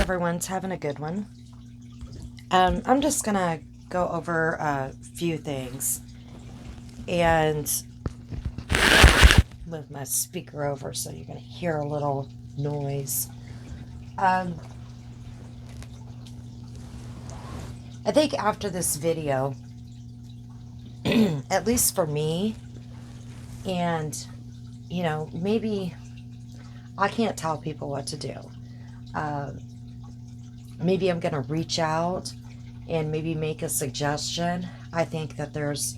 everyone's having a good one. I'm just gonna go over a few things and move my speaker over so you're gonna hear a little noise. Um, I think after this video, at least for me, and maybe I can't tell people what to do. Maybe I'm gonna reach out and maybe make a suggestion. I think that there's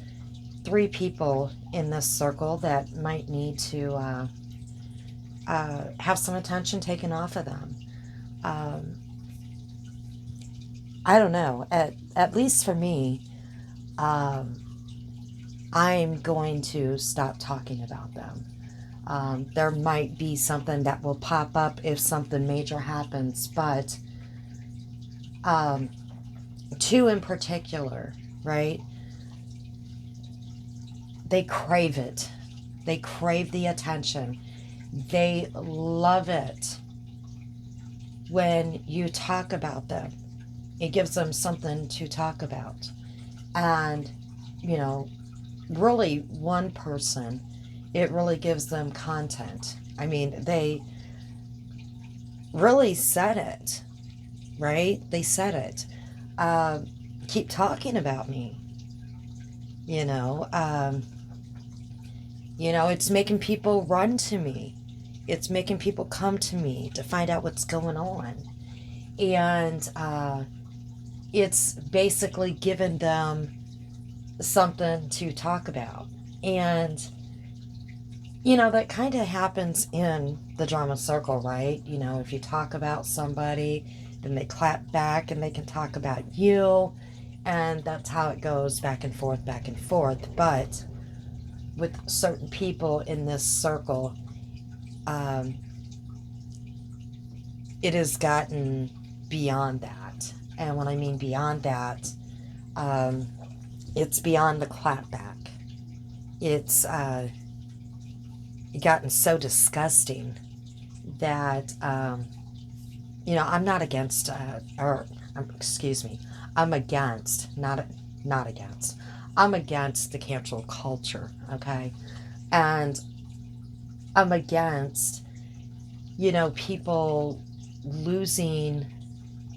3 people in this circle that might need to have some attention taken off of them. Um, I don't know. At least for me, um, I'm going to stop talking about them. There might be something that will pop up if something major happens, but 2 in particular, right? They crave it. They crave the attention. They love it when you talk about them. It gives them something to talk about. And, really one person, it really gives them content. I mean, they really said it, right? They said it. Keep talking about me. You know, um, it's making people run to me. It's making people come to me to find out what's going on. And it's basically given them something to talk about. And, that kind of happens in the drama circle, right? If you talk about somebody, then they clap back and they can talk about you. And that's how it goes back and forth, back and forth. But with certain people in this circle, um, it has gotten beyond that. And when I mean beyond that, um, it's beyond the clapback. It's gotten so disgusting that, I'm not against, excuse me, I'm against, not against. I'm against the cancel culture, okay? And I'm against, people losing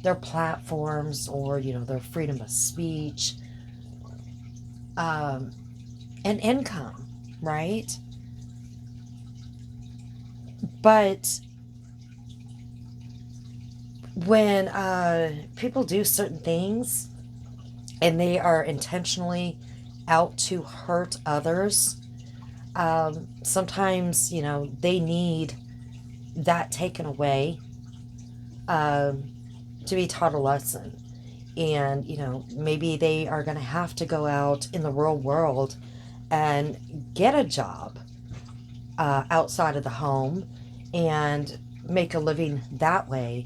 their platforms or, their freedom of speech, and income, right? But when people do certain things and they are intentionally out to hurt others, sometimes, they need that taken away, um, to be taught a lesson. And, maybe they are going to have to go out in the real world and get a job outside of the home and make a living that way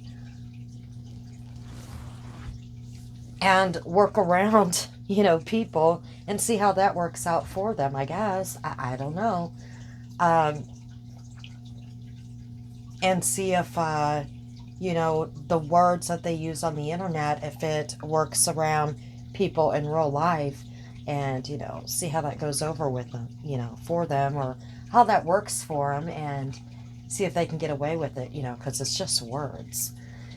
and work around, people and see how that works out for them, I guess. I don't know. Um, and see if, the words that they use on the internet, if it works around people in real life and, see how that goes over with them, for them, or how that works for them, and see if they can get away with it, because it's just words.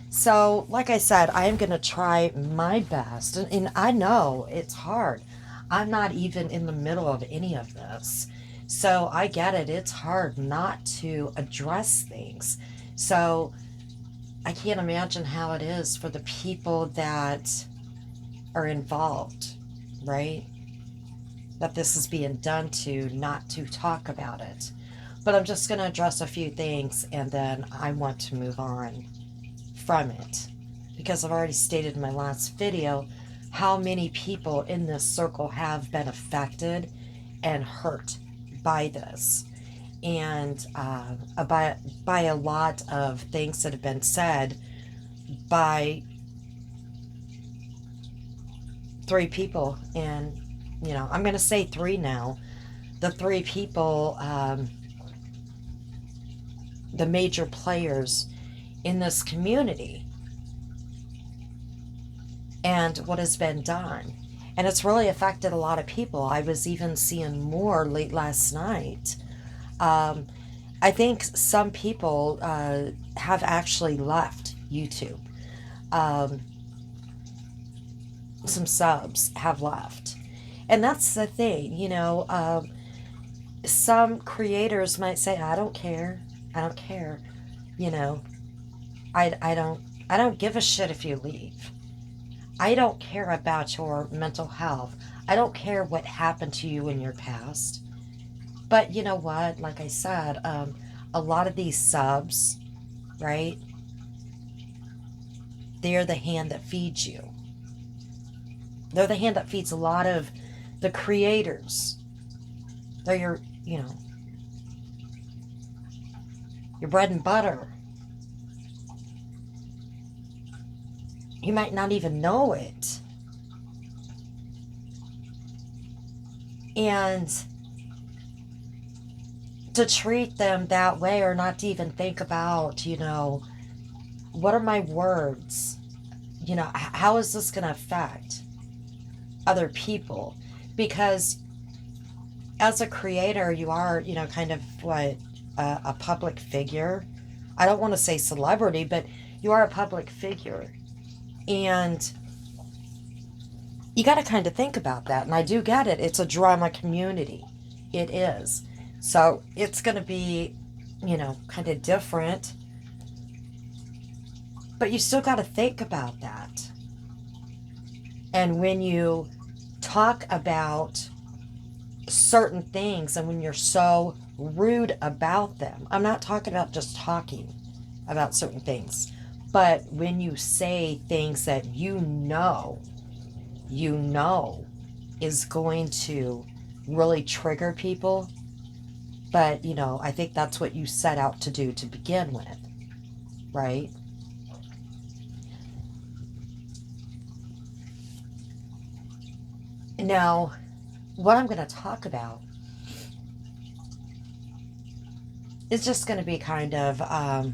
So, like I said, I am going to try my best. And I know it's hard. I'm not even in the middle of any of this. So, I get it. It's hard not to address things. So, I can't imagine how it is for the people that are involved, right? That this is being done to, not to talk about it. But I'm just going to address a few things and then I want to move on from it, because I've already stated in my last video how many people in this circle have been affected and hurt by this, and by a lot of things that have been said by 3 people. And I'm going to say 3 now. The 3 people, the major players in this community. and what has been done. And it's really affected a lot of people. I was even seeing more late last night. I think some people have actually left YouTube. Um, some subs have left. And that's the thing, you know. Some creators might say, I don't care. I don't care. You know, I don't give a shit if you leave. I don't care about your mental health. I don't care what happened to you in your past. But you know what? Like I said, a lot of these subs, right? They're the hand that feeds you. They're the hand that feeds a lot of the creators. They're your, you know, your bread and butter. You might not even know it. And to treat them that way, or not to even think about, you know, what are my words? You know, how is this going to affect other people? Because as a creator, you are, you know, kind of what, a public figure. I don't want to say celebrity, but you are a public figure. And you got to kind of think about that. And I do get it. It's a drama community. It is. So it's going to be, you know, kind of different. But you still got to think about that. And when you talk about certain things and when you're so rude about them, I'm not talking about just talking about certain things, but when you say things that you know is going to really trigger people, but you know, I think that's what you set out to do to begin with, right? Now, what I'm going to talk about is just going to be kind of, I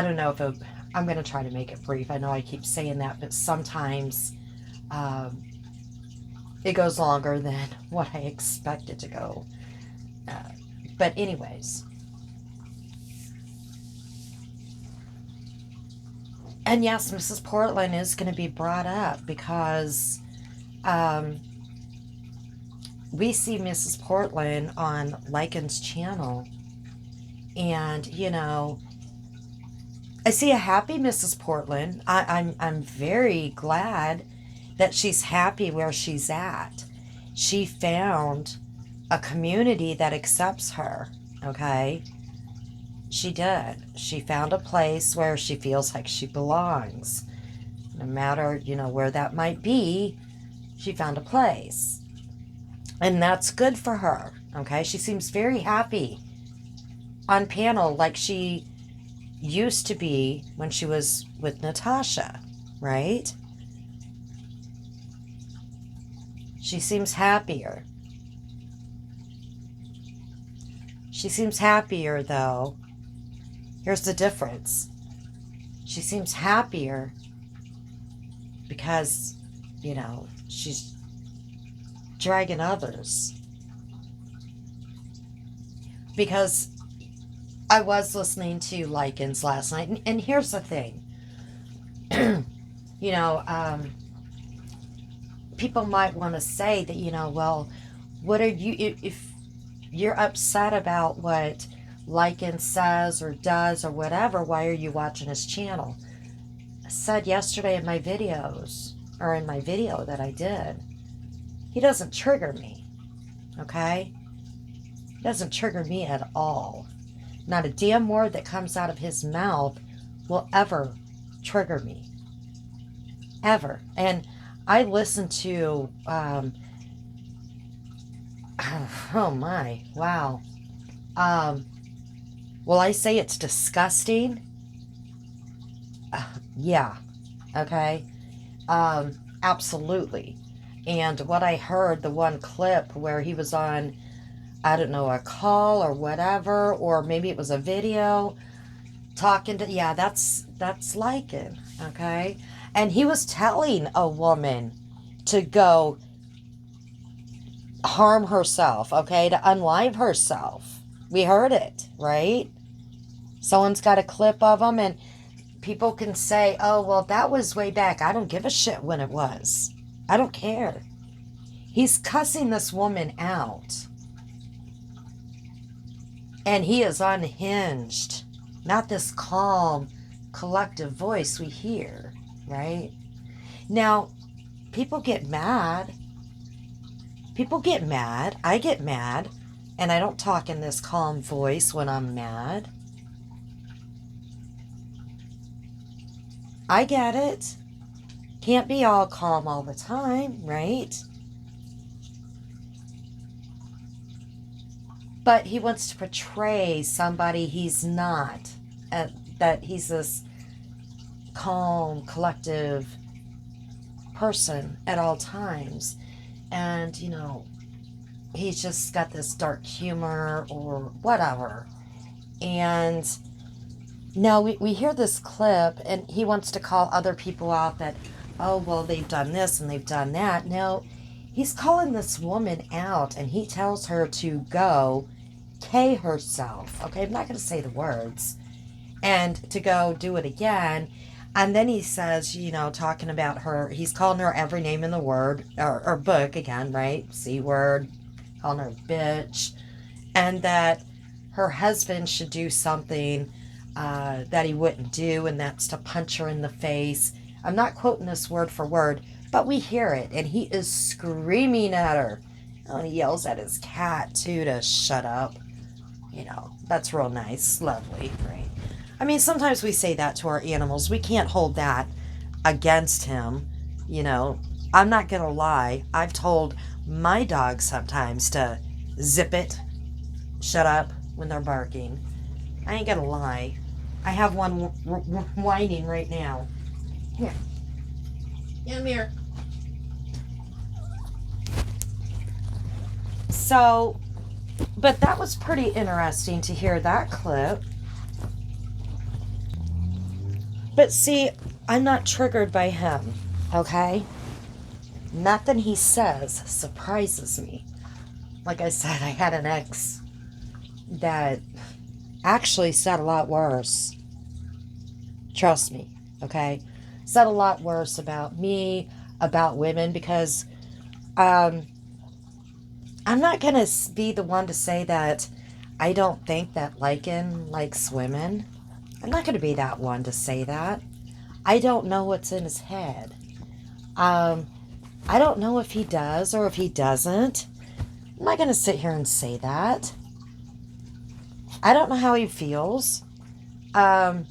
don't know if I'm going to try to make it brief. I know I keep saying that, but sometimes it goes longer than what I expect it to go. But anyways. And yes, Mrs. Portland is going to be brought up because we see Mrs. Portland on Lycan's channel. And, you know, I see a happy Mrs. Portland. I'm very glad that she's happy where she's at. She found a community that accepts her, okay? She did. She found a place where she feels like she belongs. No matter, you know, where that might be, she found a place. And that's good for her, okay? She seems very happy on panel like she used to be when she was with Natasha, right? She seems happier. She seems happier, though. Here's the difference. She seems happier because, you know, she's dragging others. Because I was listening to Lycans last night, and here's the thing. You know, people might want to say that, you know, well, what are you, if you're upset about what Lycan says or does or whatever, why are you watching his channel? I said yesterday in my videos, or in my video that I did, he doesn't trigger me, okay? He doesn't trigger me at all. Not a damn word that comes out of his mouth will ever trigger me. Ever. And I listen to, oh my, wow. Will I say it's disgusting? Yeah. Okay. Absolutely. And what I heard, the one clip where he was on, I don't know, a call or whatever, or maybe it was a video talking to, yeah, that's Lycan, okay? And he was telling a woman to go harm herself, okay, to unlive herself. We heard it, right? Someone's got a clip of him, and people can say, oh, well, that was way back. I don't give a shit when it was. I don't care. He's cussing this woman out. And he is unhinged. Not this calm, collective voice we hear, right? Now, people get mad. People get mad. I get mad. And I don't talk in this calm voice when I'm mad. I get it. Can't be all calm all the time, right? But he wants to portray somebody he's not. That he's this calm, collective person at all times. And, you know, he's just got this dark humor or whatever. And now we hear this clip, and he wants to call other people out that, oh, well, they've done this and they've done that. No, he's calling this woman out, and he tells her to go K herself. Okay, I'm not going to say the words. And to go do it again. And then he says, you know, talking about her, he's calling her every name in the word, or book again, right? C word, calling her bitch. And that her husband should do something that he wouldn't do, and that's to punch her in the face. I'm not quoting this word for word, but we hear it, and he is screaming at her. And he yells at his cat, too, to shut up. You know, that's real nice, lovely, right? I mean, sometimes we say that to our animals. We can't hold that against him, you know. I'm not going to lie. I've told my dog sometimes to zip it, shut up when they're barking. I ain't going to lie. I have one whining right now. Here. Come here. So, but that was pretty interesting to hear that clip. But see, I'm not triggered by him, okay? Nothing he says surprises me. Like I said, I had an ex that actually said a lot worse. Trust me, okay? Said a lot worse about me, about women, because I'm not going to be the one to say that I don't think that Lycan likes women. I'm not going to be that one to say that. I don't know what's in his head. I don't know if he does or if he doesn't. I'm not going to sit here and say that. I don't know how he feels. I'm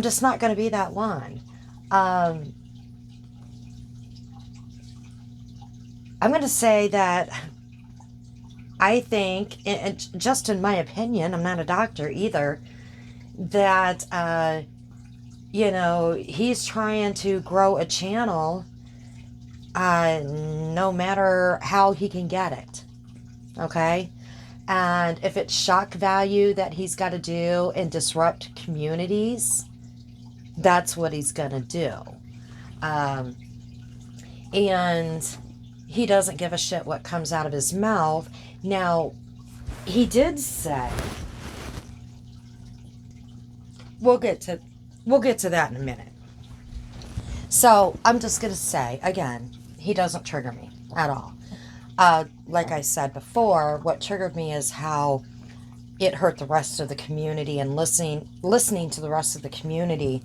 just not going to be that one. I'm going to say that I think, and just in my opinion, I'm not a doctor either, that, you know, he's trying to grow a channel no matter how he can get it. Okay? And if it's shock value that he's got to do and disrupt communities, that's what he's going to do. And he doesn't give a shit what comes out of his mouth. Now, he did say, we'll get to that in a minute. So I'm just going to say, again, he doesn't trigger me at all. Like I said before, what triggered me is how it hurt the rest of the community, and listening to the rest of the community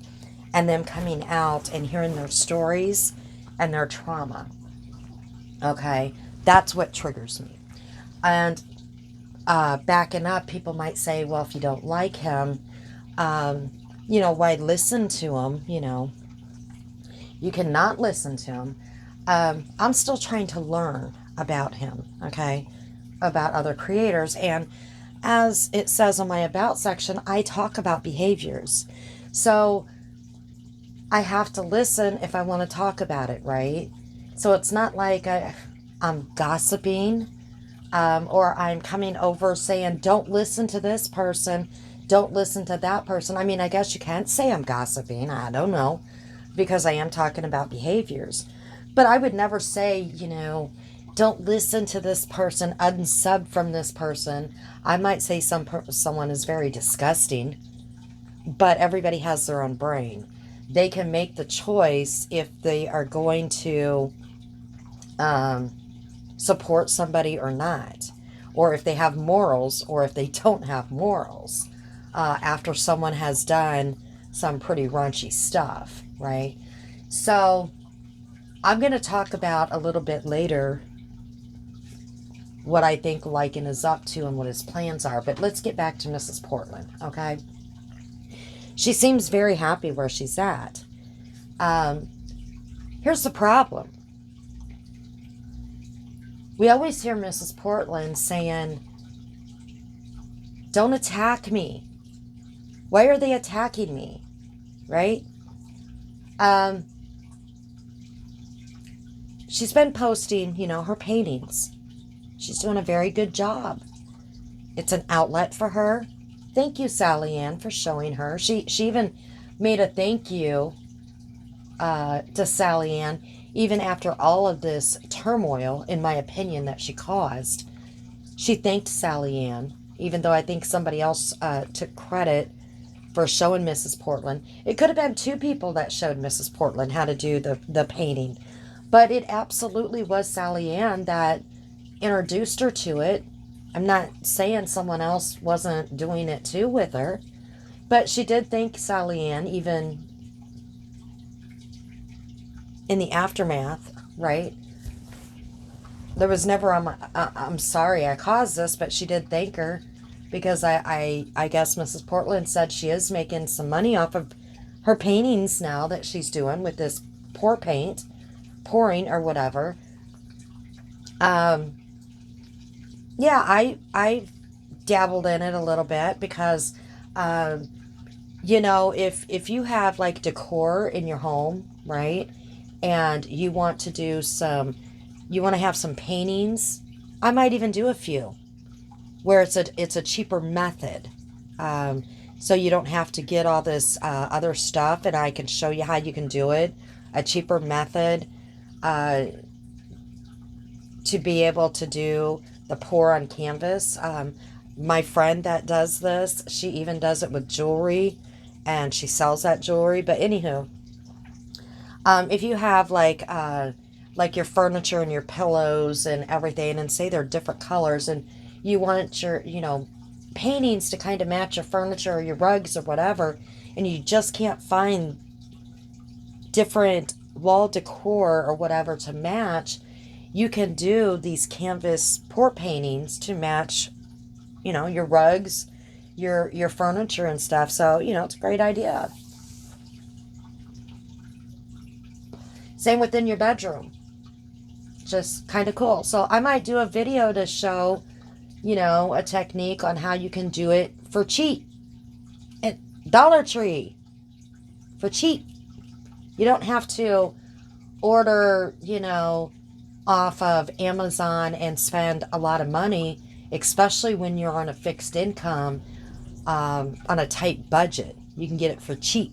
and them coming out and hearing their stories and their trauma. Okay, that's what triggers me. And backing up, people might say, well, if you don't like him, you know, why listen to him? You know, you cannot listen to him. I'm still trying to learn about him, okay, about other creators. And as it says on my About section, I talk about behaviors. So I have to listen if I want to talk about it, right? So it's not like I'm gossiping or I'm coming over saying, don't listen to this person Don't listen to that person. I mean, I guess you can't say I'm gossiping. I don't know, because I am talking about behaviors. But I would never say, don't listen to this person, unsub from this person. I might say someone is very disgusting, but everybody has their own brain. They can make the choice if they are going to support somebody or not, or if they have morals or if they don't have morals, after someone has done some pretty raunchy stuff, right? So I'm going to talk about a little bit later what I think Lycan is up to and what his plans are. But let's get back to Mrs. Portland, okay? She seems very happy where she's at. Here's the problem. We always hear Mrs. Portland saying, don't attack me. Why are they attacking me? Right? She's been posting, her paintings. She's doing a very good job. It's an outlet for her. Thank you, Sally Ann, for showing her. She even made a thank you to Sally Ann, even after all of this turmoil, in my opinion, that she caused. She thanked Sally Ann, even though I think somebody else took credit for showing Mrs. Portland. It could have been two people that showed Mrs. Portland how to do the painting. But it absolutely was Sally Ann that introduced her to it. I'm not saying someone else wasn't doing it too with her, but she did thank Sally Ann, even in the aftermath, right? There was never, I'm sorry I caused this, but she did thank her, because I guess Mrs. Portland said she is making some money off of her paintings now that she's doing with this pouring or whatever. Yeah, I dabbled in it a little bit because, if you have like decor in your home, right, and you want to have some paintings, I might even do a few where it's a cheaper method. So you don't have to get all this other stuff, and I can show you how you can do it, a cheaper method, to be able to do the pour on canvas. My friend that does this, she even does it with jewelry, and she sells that jewelry. But anywho, if you have like your furniture and your pillows and everything, and say they're different colors, and you want your paintings to kind of match your furniture or your rugs or whatever, and you just can't find different wall decor or whatever to match, you can do these canvas pour paintings to match, your rugs, your furniture and stuff. So, it's a great idea. Same within your bedroom. Just kind of cool. So I might do a video to show, a technique on how you can do it for cheap. At Dollar Tree. For cheap. You don't have to order, off of Amazon and spend a lot of money, especially when you're on a fixed income, on a tight budget. You can get it for cheap.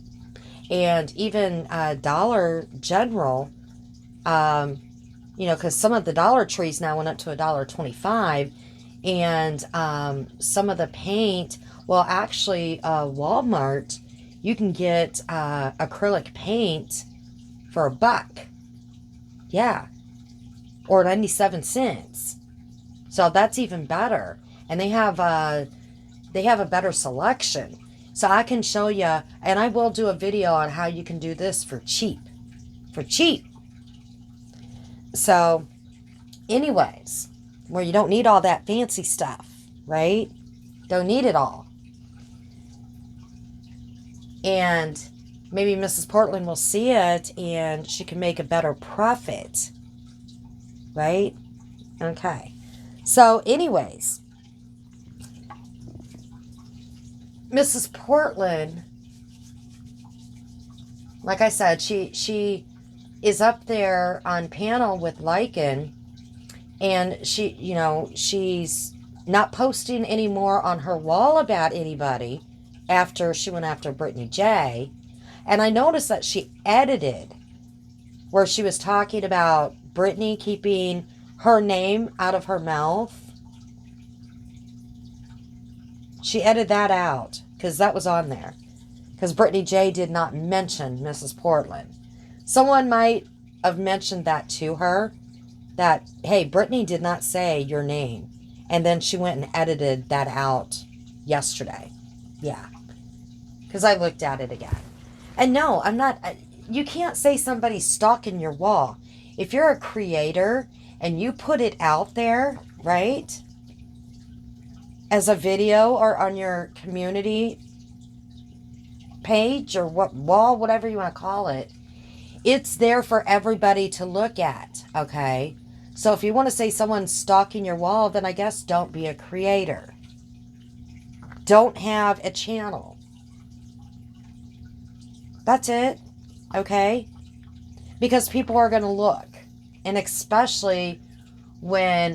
And even Dollar General, because some of the Dollar Trees now went up to $1.25, and some of the paint, well, actually, Walmart, you can get acrylic paint for $1. Yeah. Or 97 cents. So that's even better. And they have a better selection. So I can show you, and I will do a video on how you can do this for cheap. For cheap. So, anyways, where you don't need all that fancy stuff, right? Don't need it all. And maybe Mrs. Portland will see it and she can make a better profit. Right? Okay. So, anyways, Mrs. Portland, like I said, she is up there on panel with Lycan, and she's not posting anymore on her wall about anybody. after she went after Brittany J. And I noticed that she edited where she was talking about Brittany keeping her name out of her mouth. She edited that out because that was on there. Because Brittany J did not mention Mrs. Portland. Someone might have mentioned that to her. That, hey, Brittany did not say your name. And then she went and edited that out yesterday. Yeah. Because I looked at it again. And no, I'm not... You can't say somebody's stalking your wall. If you're a creator and you put it out there, right, as a video or on your community page or what wall, whatever you want to call it, it's there for everybody to look at, okay? So if you want to say someone's stalking your wall, then I guess don't be a creator. Don't have a channel. That's it, okay? Because people are going to look. And especially when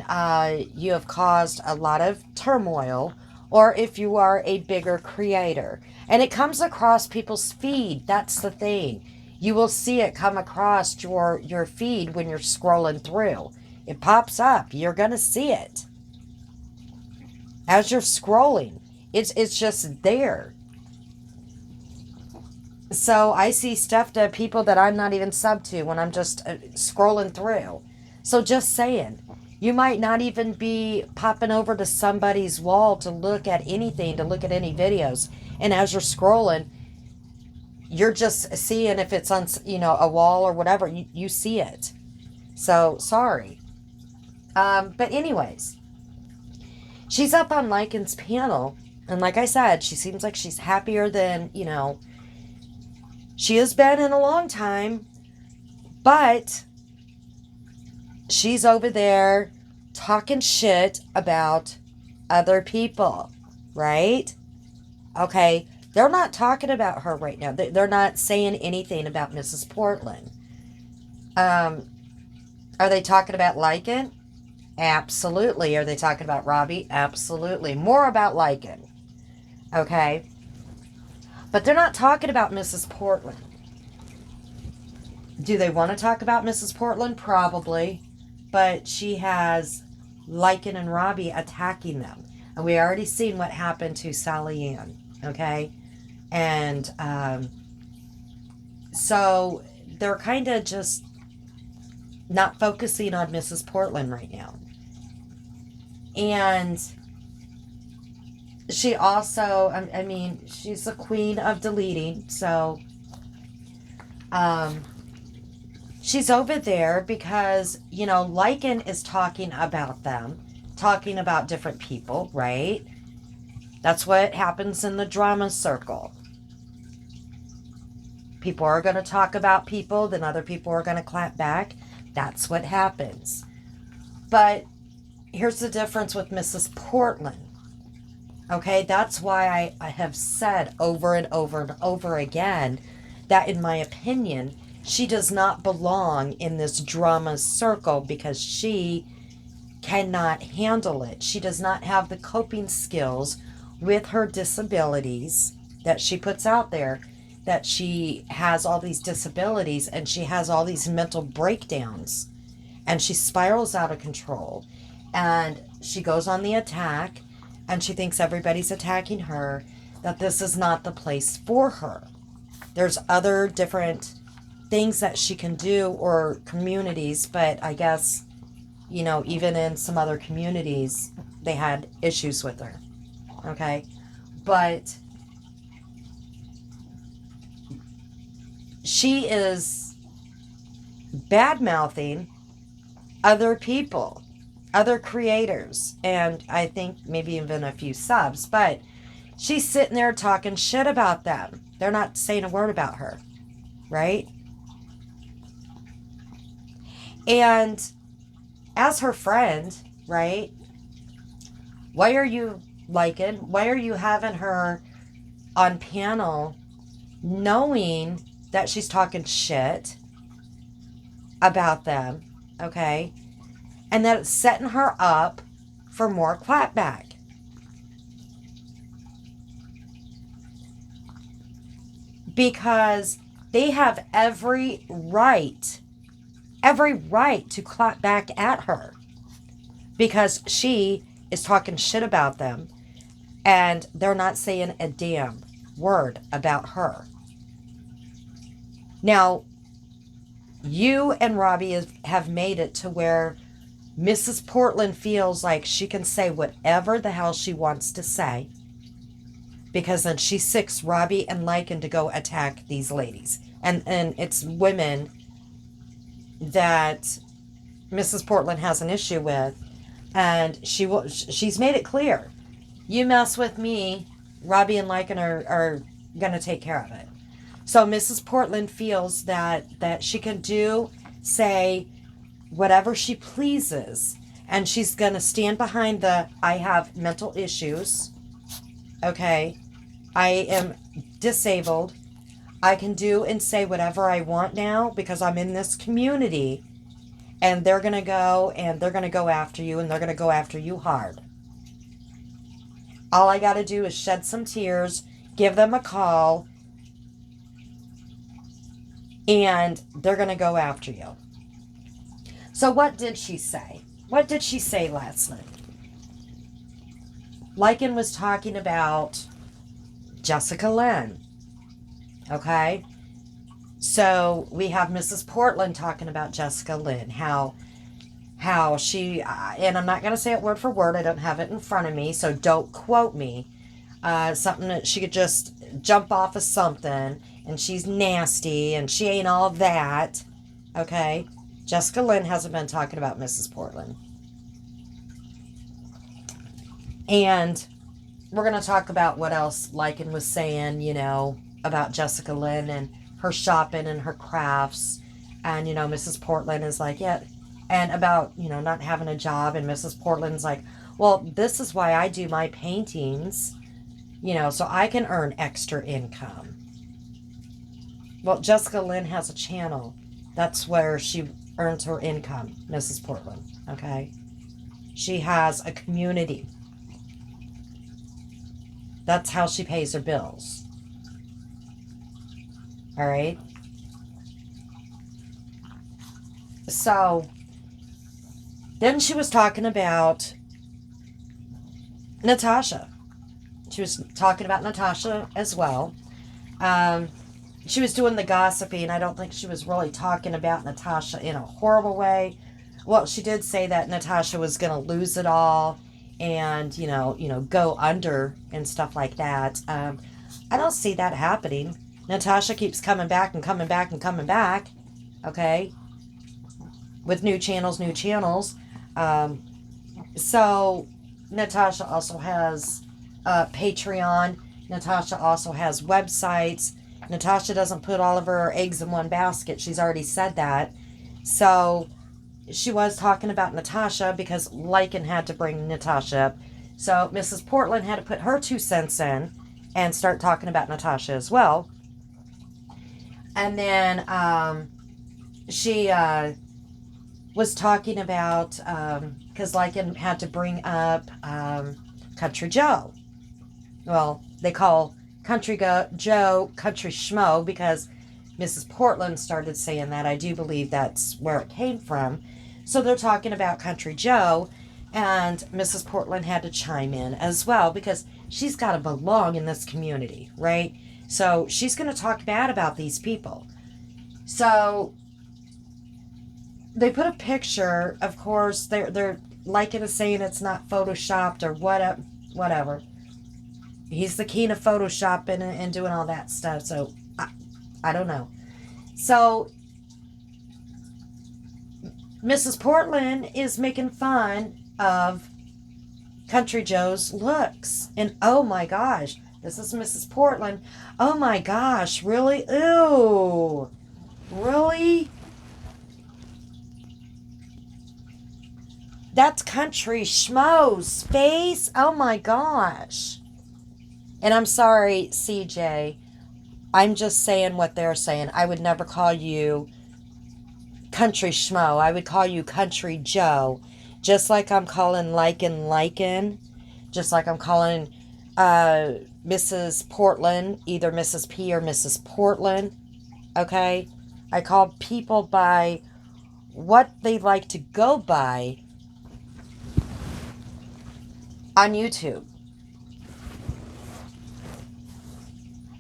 you have caused a lot of turmoil, or if you are a bigger creator. And it comes across people's feed. That's the thing. You will see it come across your feed when you're scrolling through. It pops up. You're going to see it. As you're scrolling. It's just there. So I see stuff to people that I'm not even sub to when I'm just scrolling through. So just saying. You might not even be popping over to somebody's wall to look at anything, to look at any videos. And as you're scrolling, you're just seeing if it's on, a wall or whatever. You see it. So, sorry. But anyways, she's up on Lycan's panel. And like I said, she seems like she's happier than, she has been in a long time. But she's over there talking shit about other people, right? Okay, they're not talking about her right now. They're not saying anything about Mrs. Portland. Are they talking about Lycan? Absolutely. Are they talking about Robbie? Absolutely. More about Lycan. Okay? But they're not talking about Mrs. Portland. Do they want to talk about Mrs. Portland? Probably. But she has Lycan and Robbie attacking them. And we already seen what happened to Sally Ann. Okay? And so they're kind of just not focusing on Mrs. Portland right now. And she also, she's the queen of deleting. So she's over there because, Lycan is talking about them, talking about different people, right? That's what happens in the drama circle. People are going to talk about people, then other people are going to clap back. That's what happens. But here's the difference with Mrs. Portland. Okay, that's why I have said over and over and over again that in my opinion, she does not belong in this drama circle because she cannot handle it. She does not have the coping skills with her disabilities that she puts out there, that she has all these disabilities and she has all these mental breakdowns and she spirals out of control and she goes on the attack and she thinks everybody's attacking her, that this is not the place for her. There's other different things that she can do or communities, but I guess, even in some other communities, they had issues with her. Okay? But she is bad-mouthing other people, other creators, and I think maybe even a few subs, but she's sitting there talking shit about them. They're not saying a word about her, right? And as her friend, right, why are you why are you having her on panel knowing that she's talking shit about them, okay? And that it's setting her up for more clapback. because they have every right to clap back at her because she is talking shit about them and they're not saying a damn word about her. Now, you and Robbie have made it to where Mrs. Portland feels like she can say whatever the hell she wants to say because then she sicks Robbie and Lycan to go attack these ladies. And it's women that Mrs. Portland has an issue with. And she's made it clear. You mess with me, Robbie and Lycan are going to take care of it. So Mrs. Portland feels that she can say whatever she pleases. And she's going to stand behind I have mental issues. Okay. I am disabled. I can do and say whatever I want now because I'm in this community. And they're going to go after you and they're going to go after you hard. All I got to do is shed some tears, give them a call, and they're going to go after you. So what did she say? What did she say last night? Lycan was talking about Jessica Lynn. Okay? So we have Mrs. Portland talking about Jessica Lynn, how she, and I'm not going to say it word for word, I don't have it in front of me, so don't quote me, something that she could just jump off of something, and she's nasty, and she ain't all that, okay? Jessica Lynn hasn't been talking about Mrs. Portland. And we're going to talk about what else Lycan was saying, about Jessica Lynn and her shopping and her crafts. And, Mrs. Portland is like, yeah. And about, not having a job. And Mrs. Portland's like, well, this is why I do my paintings, so I can earn extra income. Well, Jessica Lynn has a channel. That's where she earns her income, Mrs. Portland. Okay? She has a community. That's how she pays her bills. All right? So, then she was talking about Natasha. She was talking about Natasha as well. She was doing the gossiping. I don't think she was really talking about Natasha in a horrible way. Well, she did say that Natasha was going to lose it all and, go under and stuff like that. I don't see that happening. Natasha keeps coming back and coming back and coming back. Okay? With new channels. So, Natasha also has Patreon. Natasha also has websites. Natasha doesn't put all of her eggs in one basket. She's already said that. So, she was talking about Natasha because Lycan had to bring Natasha up. So, Mrs. Portland had to put her 2 cents in and start talking about Natasha as well. And then she was talking about, because Lycan had to bring up Country Joe. Well, they call Country Joe Country Schmo because Mrs. Portland started saying that. I do believe that's where it came from. So they're talking about Country Joe, and Mrs. Portland had to chime in as well because she's got to belong in this community, right? So she's going to talk bad about these people. So they put a picture, of course, they're Lycan is saying it's not photoshopped or whatever. He's the king of photoshopping and doing all that stuff, so I don't know. So Mrs. Portland is making fun of Country Joe's looks. And oh my gosh, this is Mrs. Portland. Oh my gosh, really? Ew. Really? That's Country Schmo's face? Oh my gosh. And I'm sorry, CJ. I'm just saying what they're saying. I would never call you Country Schmo. I would call you Country Joe. Just like I'm calling Lycan. Just like I'm calling Mrs. Portland, either Mrs. P or Mrs. Portland. Okay? I call people by what they like to go by on YouTube.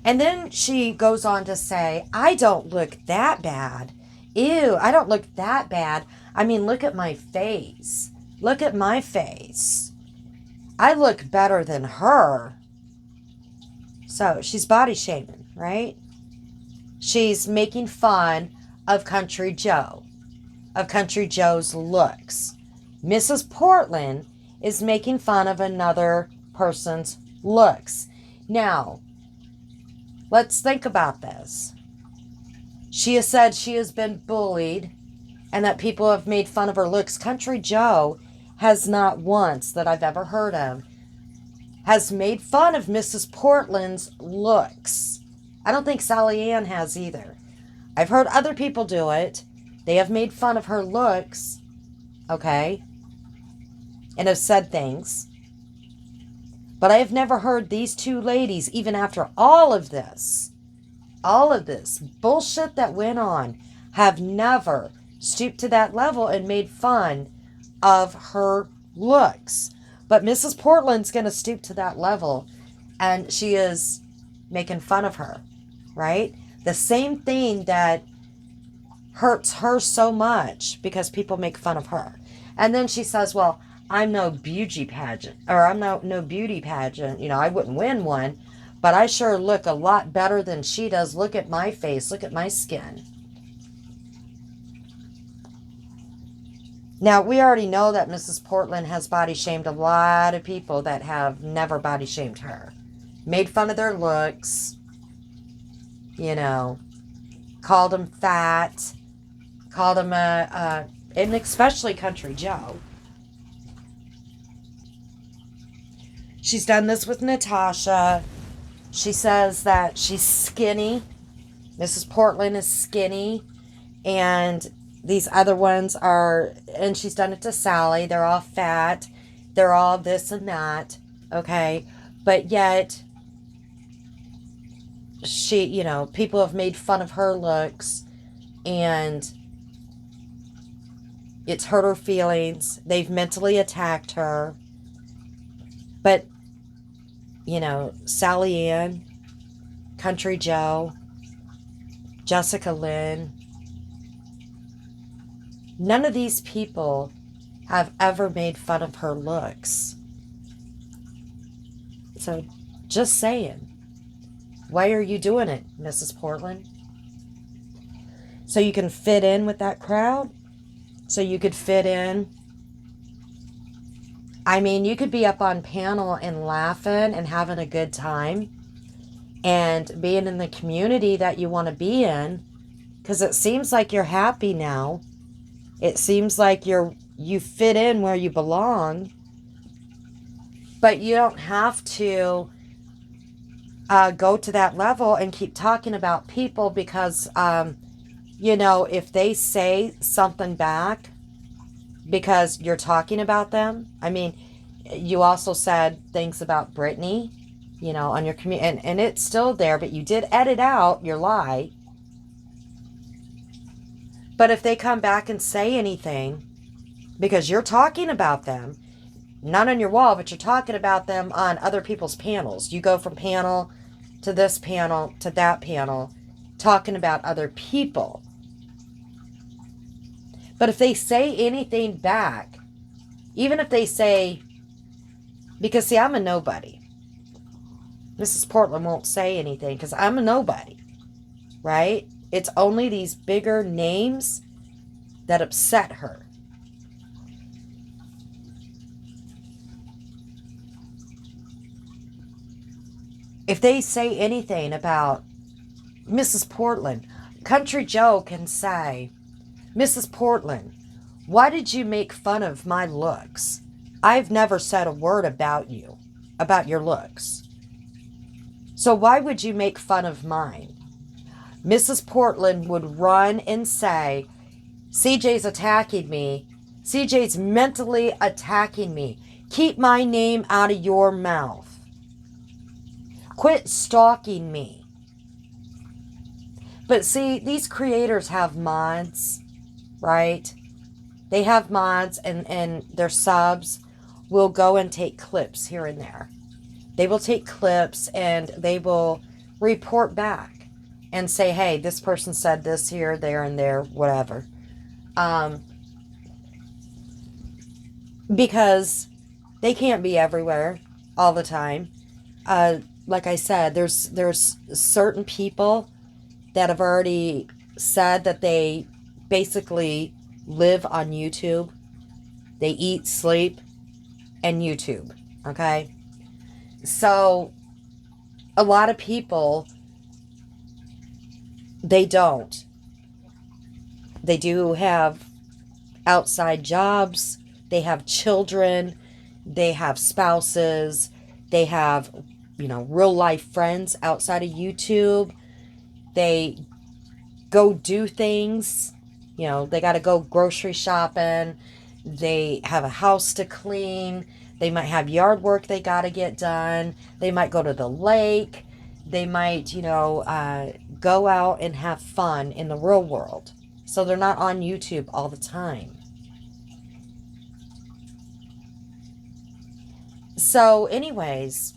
And then she goes on to say, I don't look that bad. Ew, I don't look that bad. I mean, look at my face. Look at my face. I look better than her. So she's body shaming, right? She's making fun of Country Joe, of Country Joe's looks. Mrs. Portland is making fun of another person's looks. Now, let's think about this. She has said she has been bullied and that people have made fun of her looks. Country Joe has not once, that I've ever heard of, has made fun of Mrs. Portland's looks. I don't think Sally Ann has either. I've heard other people do it. They have made fun of her looks, okay, and have said things. But I have never heard these two ladies, even after all of this bullshit that went on, have never stooped to that level and made fun of her looks. But Mrs. Portland's going to stoop to that level, and she is making fun of her, right? The same thing that hurts her so much because people make fun of her. And then she says, well, I'm no beauty pageant, or I'm no beauty pageant. You know, I wouldn't win one, but I sure look a lot better than she does. Look at my face. Look at my skin. Now, we already know that Mrs. Portland has body shamed a lot of people that have never body shamed her. Made fun of their looks, you know, called them fat, called them and especially Country Joe. She's done this with Natasha. She says that she's skinny. Mrs. Portland is skinny. And these other ones are, and she's done it to Sally. They're all fat. They're all this and that. Okay. But yet, she, you know, people have made fun of her looks. And it's hurt her feelings. They've mentally attacked her. But, you know, Sally Ann, Country Joe, Jessica Lynn, none of these people have ever made fun of her looks. So, just saying. Why are you doing it, Mrs. Portland? So you can fit in with that crowd? So you could fit in? I mean, you could be up on panel and laughing and having a good time and being in the community that you want to be in, because it seems like you're happy now. It seems like you fit in where you belong, but you don't have to go to that level and keep talking about people because, you know, if they say something back, because you're talking about them. I mean, you also said things about Brittany, you know, on your and it's still there, but you did edit out your lie. But if they come back and say anything, because you're talking about them, not on your wall, but you're talking about them on other people's panels. You go from panel to this panel to that panel, talking about other people. But if they say anything back, even if they say, because see, I'm a nobody. Mrs. Portland won't say anything because I'm a nobody, right? It's only these bigger names that upset her. If they say anything about Mrs. Portland, Country Joe can say, Mrs. Portland, why did you make fun of my looks? I've never said a word about you, about your looks. So why would you make fun of mine? Mrs. Portland would run and say, CJ's attacking me. CJ's mentally attacking me. Keep my name out of your mouth. Quit stalking me. But see, these creators have mods, right? They have mods, and their subs will go and take clips here and there. They will take clips and they will report back and say, hey, this person said this here, there, and there, whatever. Because they can't be everywhere all the time. Like I said, there's certain people that have already said that they basically live on YouTube. They eat, sleep, and YouTube. Okay? So, a lot of people, they don't. They do have outside jobs. They have children. They have spouses. They have, real life friends outside of YouTube. They go do things. They got to go grocery shopping. They have a house to clean. They might have yard work they got to get done. They might go to the lake. They might, go out and have fun in the real world. So they're not on YouTube all the time. So anyways,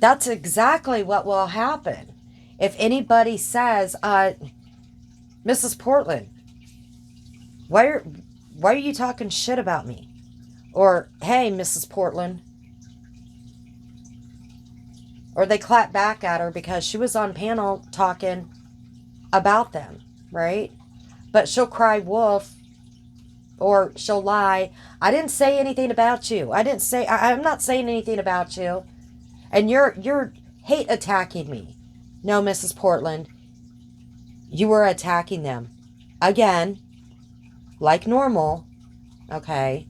that's exactly what will happen. If anybody says, Mrs. Portland, why are you talking shit about me? Or, hey, Mrs. Portland. Or they clap back at her because she was on panel talking about them, right? But she'll cry wolf, or she'll lie. I didn't say anything about you. I'm not saying anything about you. And you're hate attacking me. No, Mrs. Portland. You were attacking them. Again, like normal. Okay?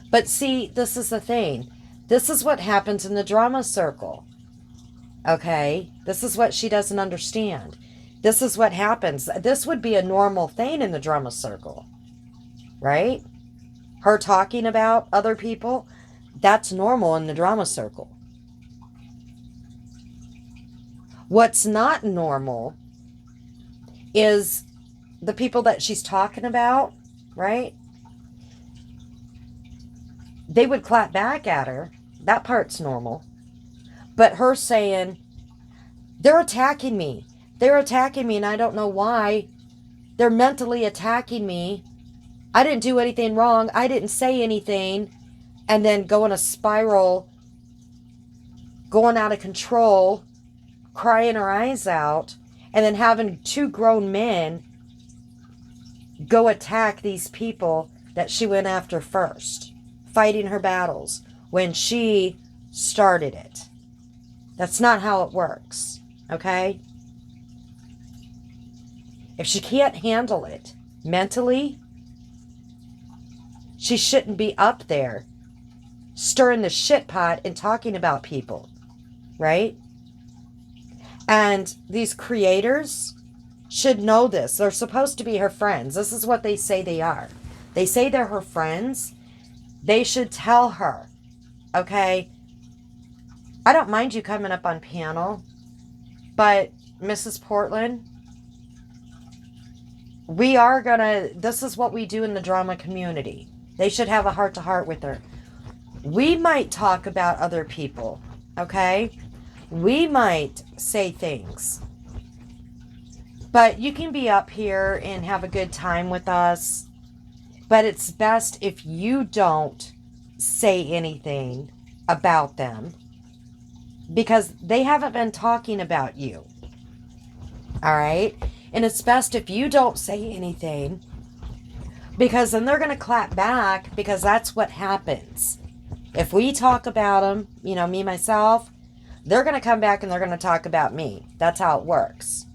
But see, this is the thing. This is what happens in the drama circle. Okay? This is what she doesn't understand. This is what happens. This would be a normal thing in the drama circle. Right? Her talking about other people, that's normal in the drama circle. What's not normal is the people that she's talking about, right? They would clap back at her. That part's normal. But her saying, they're attacking me. They're attacking me and I don't know why. They're mentally attacking me. I didn't do anything wrong. I didn't say anything. And then go in a spiral, going out of control, crying her eyes out, and then having two grown men go attack these people that she went after first, fighting her battles when she started it. That's not how it works, okay? If she can't handle it mentally, she shouldn't be up there stirring the shit pot and talking about people, right? And these creators should know this. They're supposed to be her friends. This is what they say they are. They say they're her friends. They should tell her, okay, I don't mind you coming up on panel, but Mrs. Portland, this is what we do in the drama community. They should have a heart-to-heart with her. We might talk about other people, okay? We might say things. But you can be up here and have a good time with us. But it's best if you don't say anything about them. Because they haven't been talking about you. Alright? And it's best if you don't say anything. Because then they're going to clap back. Because that's what happens. If we talk about them, me, myself, they're going to come back and they're going to talk about me. That's how it works.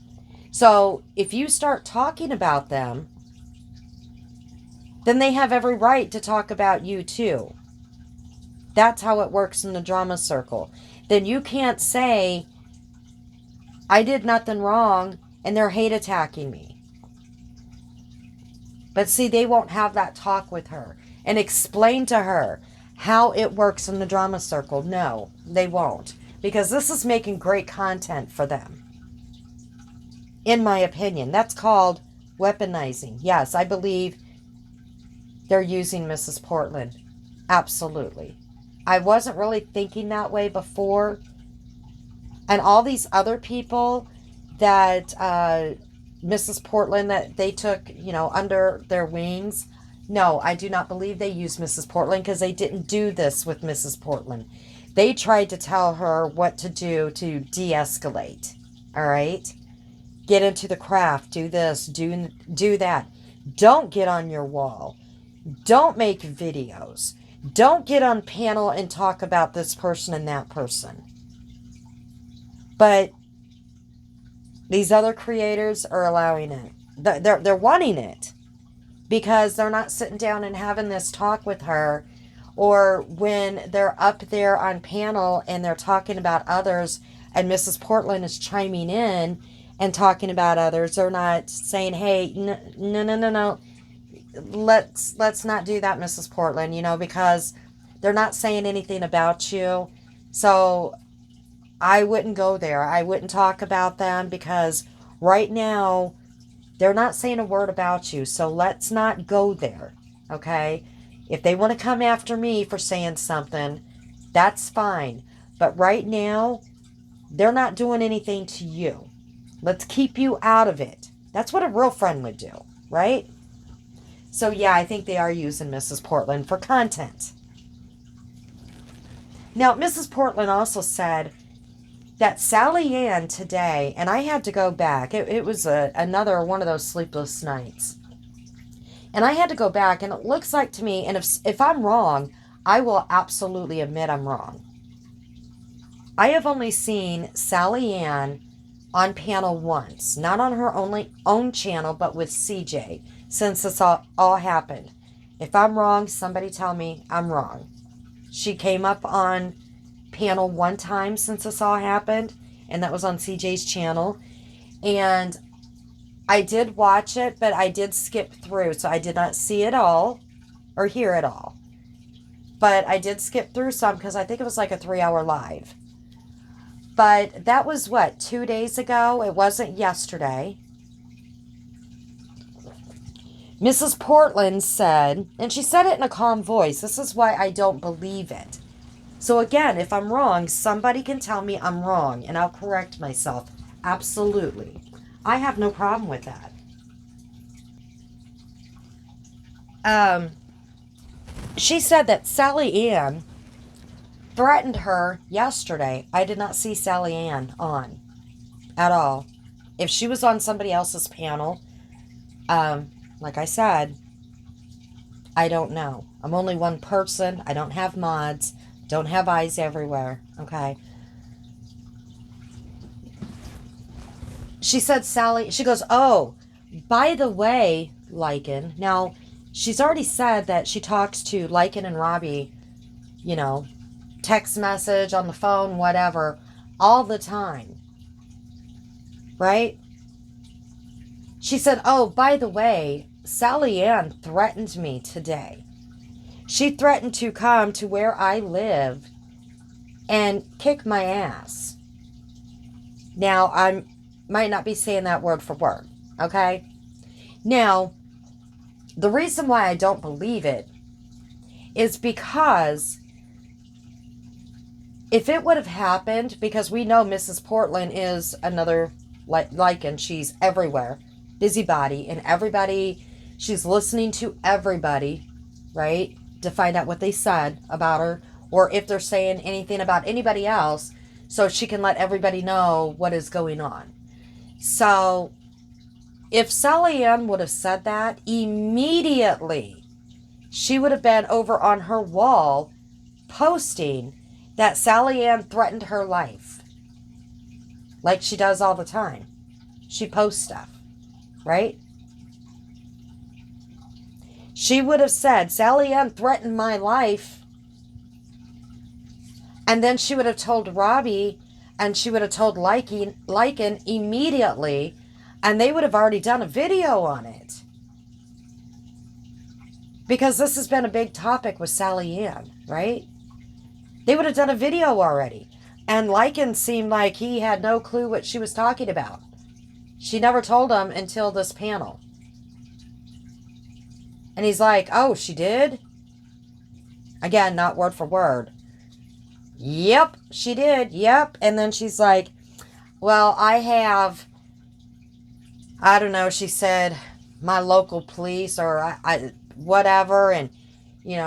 So if you start talking about them, then they have every right to talk about you too. That's how it works in the drama circle. Then you can't say, I did nothing wrong and they're hate attacking me. But see, they won't have that talk with her and explain to her how it works in the drama circle. No, they won't. Because this is making great content for them. In my opinion, that's called weaponizing. Yes, I believe they're using Mrs. Portland. Absolutely. I wasn't really thinking that way before. And all these other people that Mrs. Portland, that they took, under their wings. No, I do not believe they used Mrs. Portland, because they didn't do this with Mrs. Portland. They tried to tell her what to do to de-escalate. All right? Get into the craft. Do this. Do that. Don't get on your wall. Don't make videos. Don't get on panel and talk about this person and that person. But these other creators are allowing it. They're wanting it, because they're not sitting down and having this talk with her, or when they're up there on panel and they're talking about others and Mrs. Portland is chiming in and talking about others. They're not saying, hey, no. Let's not do that, Mrs. Portland, because they're not saying anything about you. So I wouldn't go there. I wouldn't talk about them, because right now they're not saying a word about you. So let's not go there. Okay? If they want to come after me for saying something, that's fine. But right now, they're not doing anything to you. Let's keep you out of it. That's what a real friend would do, right? So yeah, I think they are using Mrs. Portland for content. Now, Mrs. Portland also said that Sally Ann today, and I had to go back. It was another one of those sleepless nights. And I had to go back, and it looks like to me, and if I'm wrong, I will absolutely admit I'm wrong. I have only seen Sally Ann on panel once, not on her own channel, but with CJ, since this all happened. If I'm wrong, somebody tell me I'm wrong. She came up on panel one time since this all happened, and that was on CJ's channel. And I did watch it, but I did skip through, so I did not see it all or hear it all. But I did skip through some, because I think it was like a 3-hour live. But that was, 2 days ago? It wasn't yesterday. Mrs. Portland said, and she said it in a calm voice, this is why I don't believe it. So again, if I'm wrong, somebody can tell me I'm wrong, and I'll correct myself. Absolutely. I have no problem with that. She said that Sally Ann threatened her yesterday. I did not see Sally Ann on at all. If she was on somebody else's panel, like I said, I don't know. I'm only one person. I don't have mods. Don't have eyes everywhere. Okay. She said she goes, oh, by the way, Lycan. Now, she's already said that she talks to Lycan and Robbie, text message, on the phone, whatever, all the time. Right? She said, oh, by the way, Sally Ann threatened me today. She threatened to come to where I live and kick my ass. Now, I might not be saying that word for word, okay? Now, the reason why I don't believe it is because if it would have happened, because we know Mrs. Portland is another Lycan, she's everywhere, busybody, and everybody, she's listening to everybody, right, to find out what they said about her, or if they're saying anything about anybody else, so she can let everybody know what is going on. So, if Sally Ann would have said that, immediately, she would have been over on her wall posting that Sally Ann threatened her life. Like she does all the time. She posts stuff, right? She would have said, Sally Ann threatened my life. And then she would have told Robbie, and she would have told Lycan immediately, and they would have already done a video on it. Because this has been a big topic with Sally Ann. right? They would have done a video already. And Lycan seemed like he had no clue what she was talking about. She never told him until this panel. And he's like, oh, she did? Again, not word for word. Yep, she did. Yep. And then she's like, well, I don't know, she said, my local police or I whatever. And,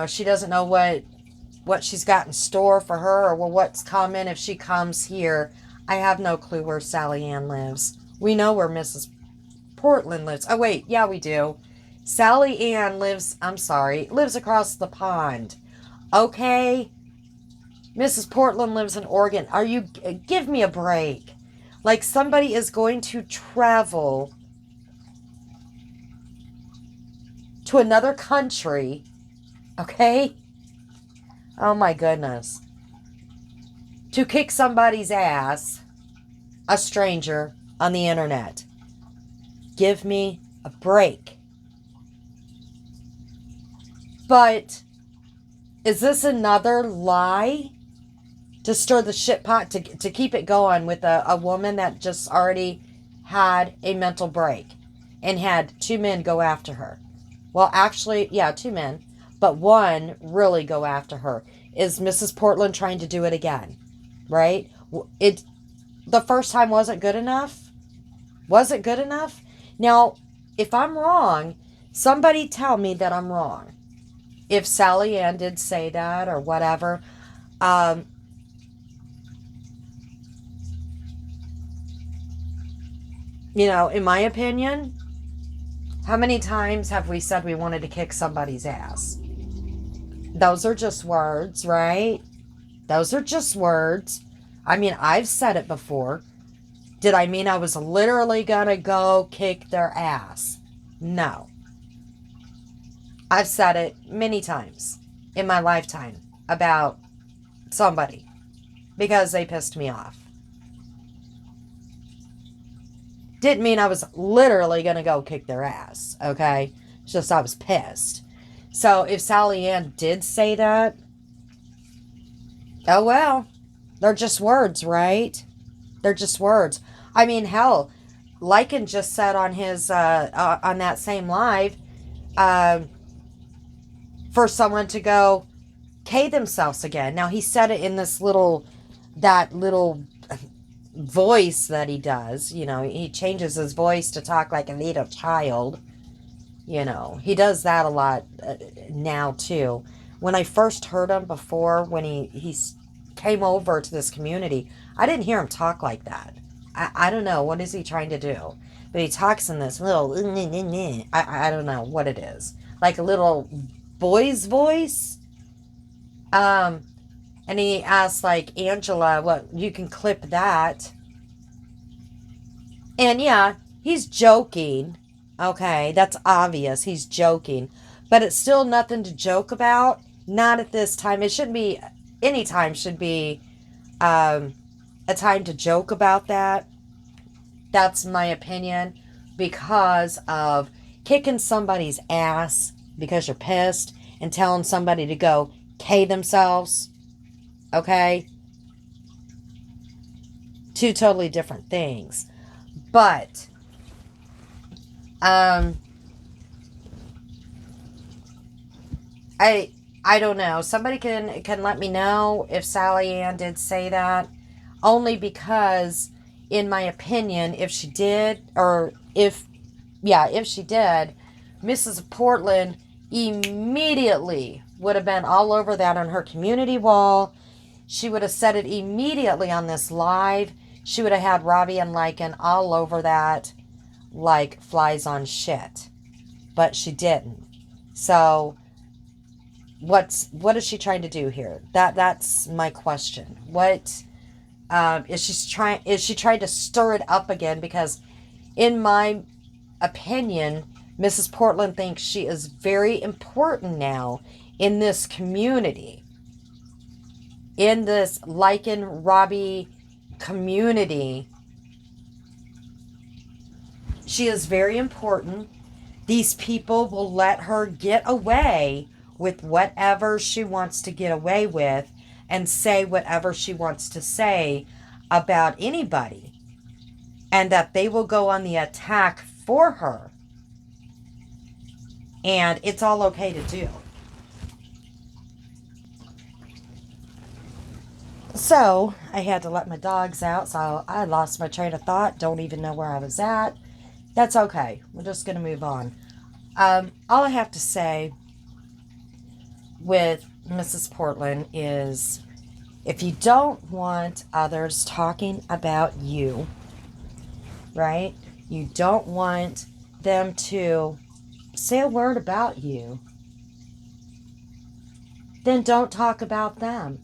she doesn't know what she's got in store for her or what's coming if she comes here. I have no clue where Sally Ann lives. We know where Mrs. Portland lives. Oh, wait. Yeah, we do. Sally Ann lives across the pond. Okay? Mrs. Portland lives in Oregon. Give me a break. Like somebody is going to travel to another country. Okay? Oh my goodness. To kick somebody's ass, a stranger on the internet. Give me a break. But is this another lie to stir the shit pot, to keep it going with a woman that just already had a mental break and had two men go after her? Well, actually, yeah, two men, but one really go after her. Is Mrs. Portland trying to do it again? Right? The first time wasn't good enough? Was it good enough? Now, if I'm wrong, somebody tell me that I'm wrong. If Sally Ann did say that or whatever, in my opinion, how many times have we said we wanted to kick somebody's ass? Those are just words, right? Those are just words. I mean, I've said it before. Did I mean I was literally gonna go kick their ass? No. I've said it many times in my lifetime about somebody because they pissed me off. Didn't mean I was literally going to go kick their ass, okay? It's just I was pissed. So if Sally Ann did say that, oh well. They're just words, right? They're just words. I mean, hell, Lycan just said on his, on that same live, for someone to go K themselves again. Now, he said it in that little voice that he does. He changes his voice to talk like a little child. He does that a lot now, too. When I first heard him before, when he came over to this community, I didn't hear him talk like that. I don't know. What is he trying to do? But he talks in this little, I don't know what it is. Like a little boy's voice. And he asked, like, Angela, what, you can clip that. And yeah, he's joking. Okay, that's obvious. He's joking. But it's still nothing to joke about. Not at this time. It shouldn't be, any time should be a time to joke about that. That's my opinion. Because of kicking somebody's ass because you're pissed and telling somebody to go K themselves. Okay? Two totally different things. But, I don't know. Somebody can let me know if Sally Ann did say that. Only because, in my opinion, if she did, if she did, Mrs. Portland immediately would have been all over that on her community wall. She would have said it immediately on this live. She would have had Robbie and Lycan all over that like flies on shit. But she didn't. So what is she trying to do here? That's my question. What is she trying to stir it up again? Because in my opinion, Mrs. Portland thinks she is very important now in this community. In this Lycan Robbie community. She is very important. These people will let her get away with whatever she wants to get away with and say whatever she wants to say about anybody, and that they will go on the attack for her. And it's all okay to do. So I had to let my dogs out, so I lost my train of thought. Don't even know where I was at. That's okay. We're just going to move on. All I have to say with Mrs. Portland is, if you don't want others talking about you, right? You don't want them to say a word about you, then don't talk about them.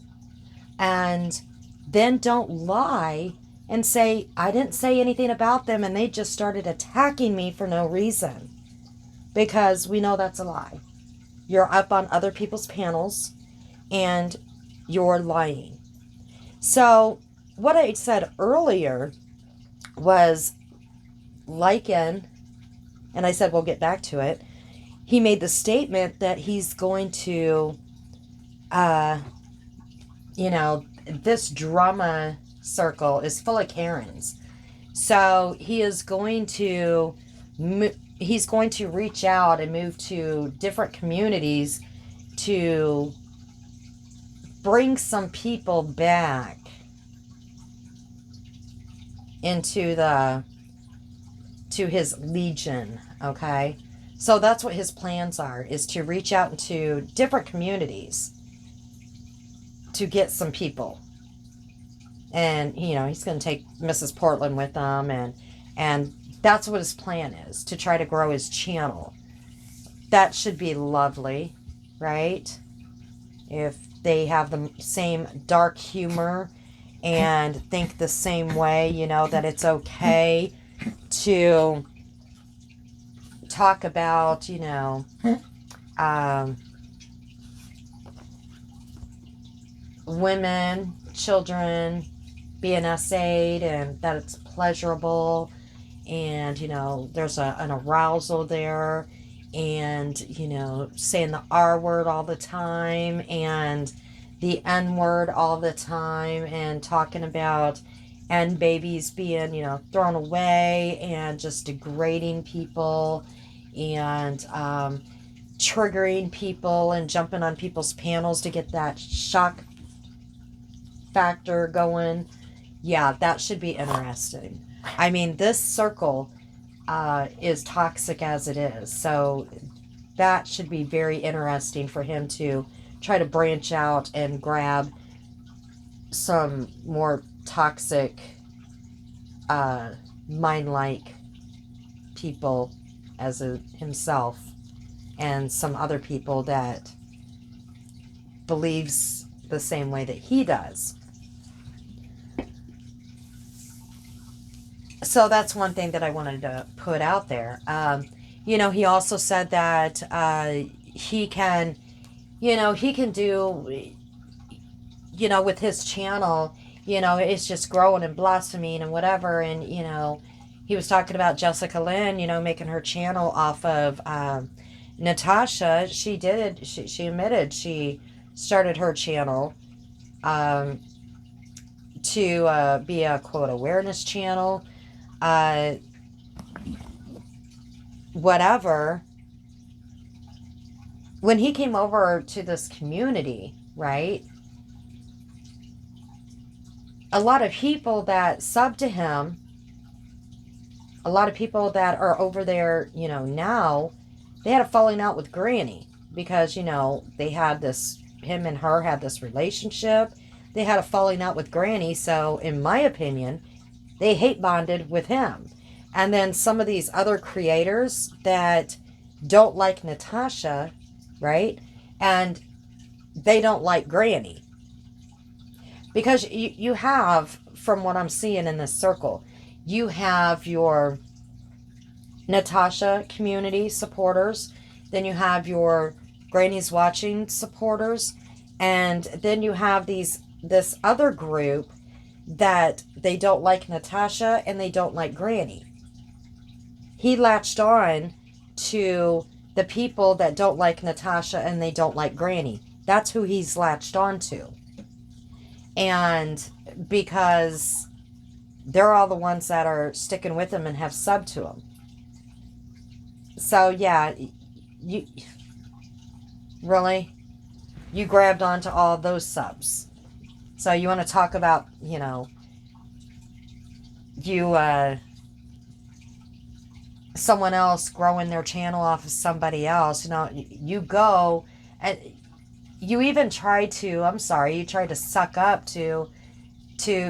And then don't lie and say, I didn't say anything about them and they just started attacking me for no reason. Because we know that's a lie. You're up on other people's panels and you're lying. So what I said earlier was Lycan, and I said we'll get back to it. He made the statement that he's going to, this drama circle is full of Karens. So he is going to, he's going to reach out and move to different communities to bring some people back into to his legion, okay? So that's what his plans are, is to reach out into different communities to get some people. And, he's going to take Mrs. Portland with them, and that's what his plan is, to try to grow his channel. That should be lovely, right? If they have the same dark humor and think the same way, that it's okay to talk about, women, children being essayed, and that it's pleasurable, and, there's an arousal there, and, saying the R word all the time, and the N word all the time, and talking about N babies being, thrown away, and just degrading people, and triggering people, and jumping on people's panels to get that shock factor going. Yeah, that should be interesting. I mean, this circle is toxic as it is, so that should be very interesting for him to try to branch out and grab some more toxic, mind-like people as himself, and some other people that believes the same way that he does. So that's one thing that I wanted to put out there. He also said that he can do, with his channel, it's just growing and blossoming and whatever. And, he was talking about Jessica Lynn, making her channel off of Natasha. She admitted she started her channel to be a, quote, awareness channel. Whatever. When he came over to this community, right, a lot of people that sub to him, a lot of people that are over there, now, they had a falling out with Granny because, they had this, him and her had this relationship. They had a falling out with Granny, so in my opinion, they hate bonded with him. And then some of these other creators that don't like Natasha, right? And they don't like Granny. Because you have, from what I'm seeing in this circle, you have your Natasha community supporters, then you have your Granny's Watching supporters, and then you have this other group that they don't like Natasha and they don't like Granny. He latched on to the people that don't like Natasha and they don't like Granny. That's who he's latched onto. And because they're all the ones that are sticking with him and have subbed to him. So, yeah, you really, you grabbed onto all those subs. So you want to talk about, you know, someone else growing their channel off of somebody else. You know, you go and you even tried to, you tried to suck up to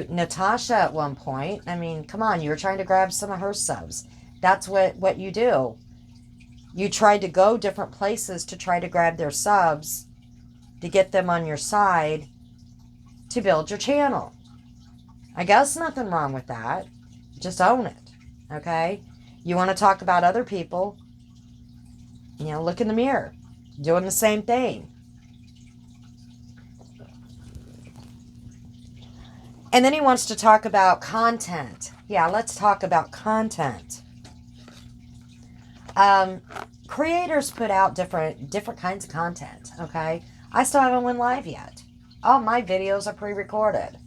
Natasha at one point. I mean, come on, you were trying to grab some of her subs. That's what you do. You tried to go different places to try to grab their subs, to get them on your side, to build your channel. I guess nothing wrong with that. Just own it, okay? You want to talk about other people, you know, look in the mirror, doing the same thing. And then he wants to talk about content. Yeah, let's talk about content. Creators put out different kinds of content, okay? I still haven't went live yet. All my videos are pre-recorded.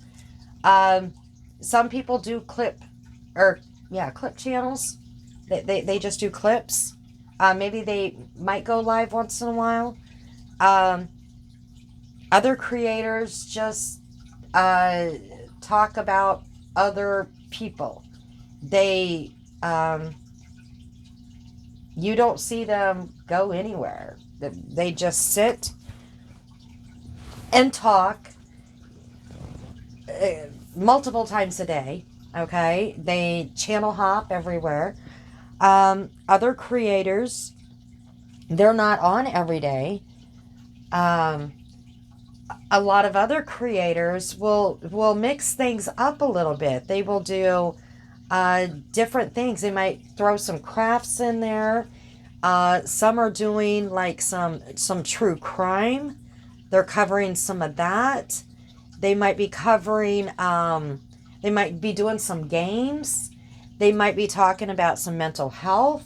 Some people do clip channels. They just do clips. Maybe they might go live once in a while. Other creators just talk about other people. They you don't see them go anywhere. They just sit and talk multiple times a day. Okay, they channel hop everywhere. Other creators, they're not on every day. A lot of other creators will mix things up a little bit. They will do different things. They might throw some crafts in there. Some are doing like some true crime. They're covering some of that. They might be covering, they might be doing some games. They might be talking about some mental health.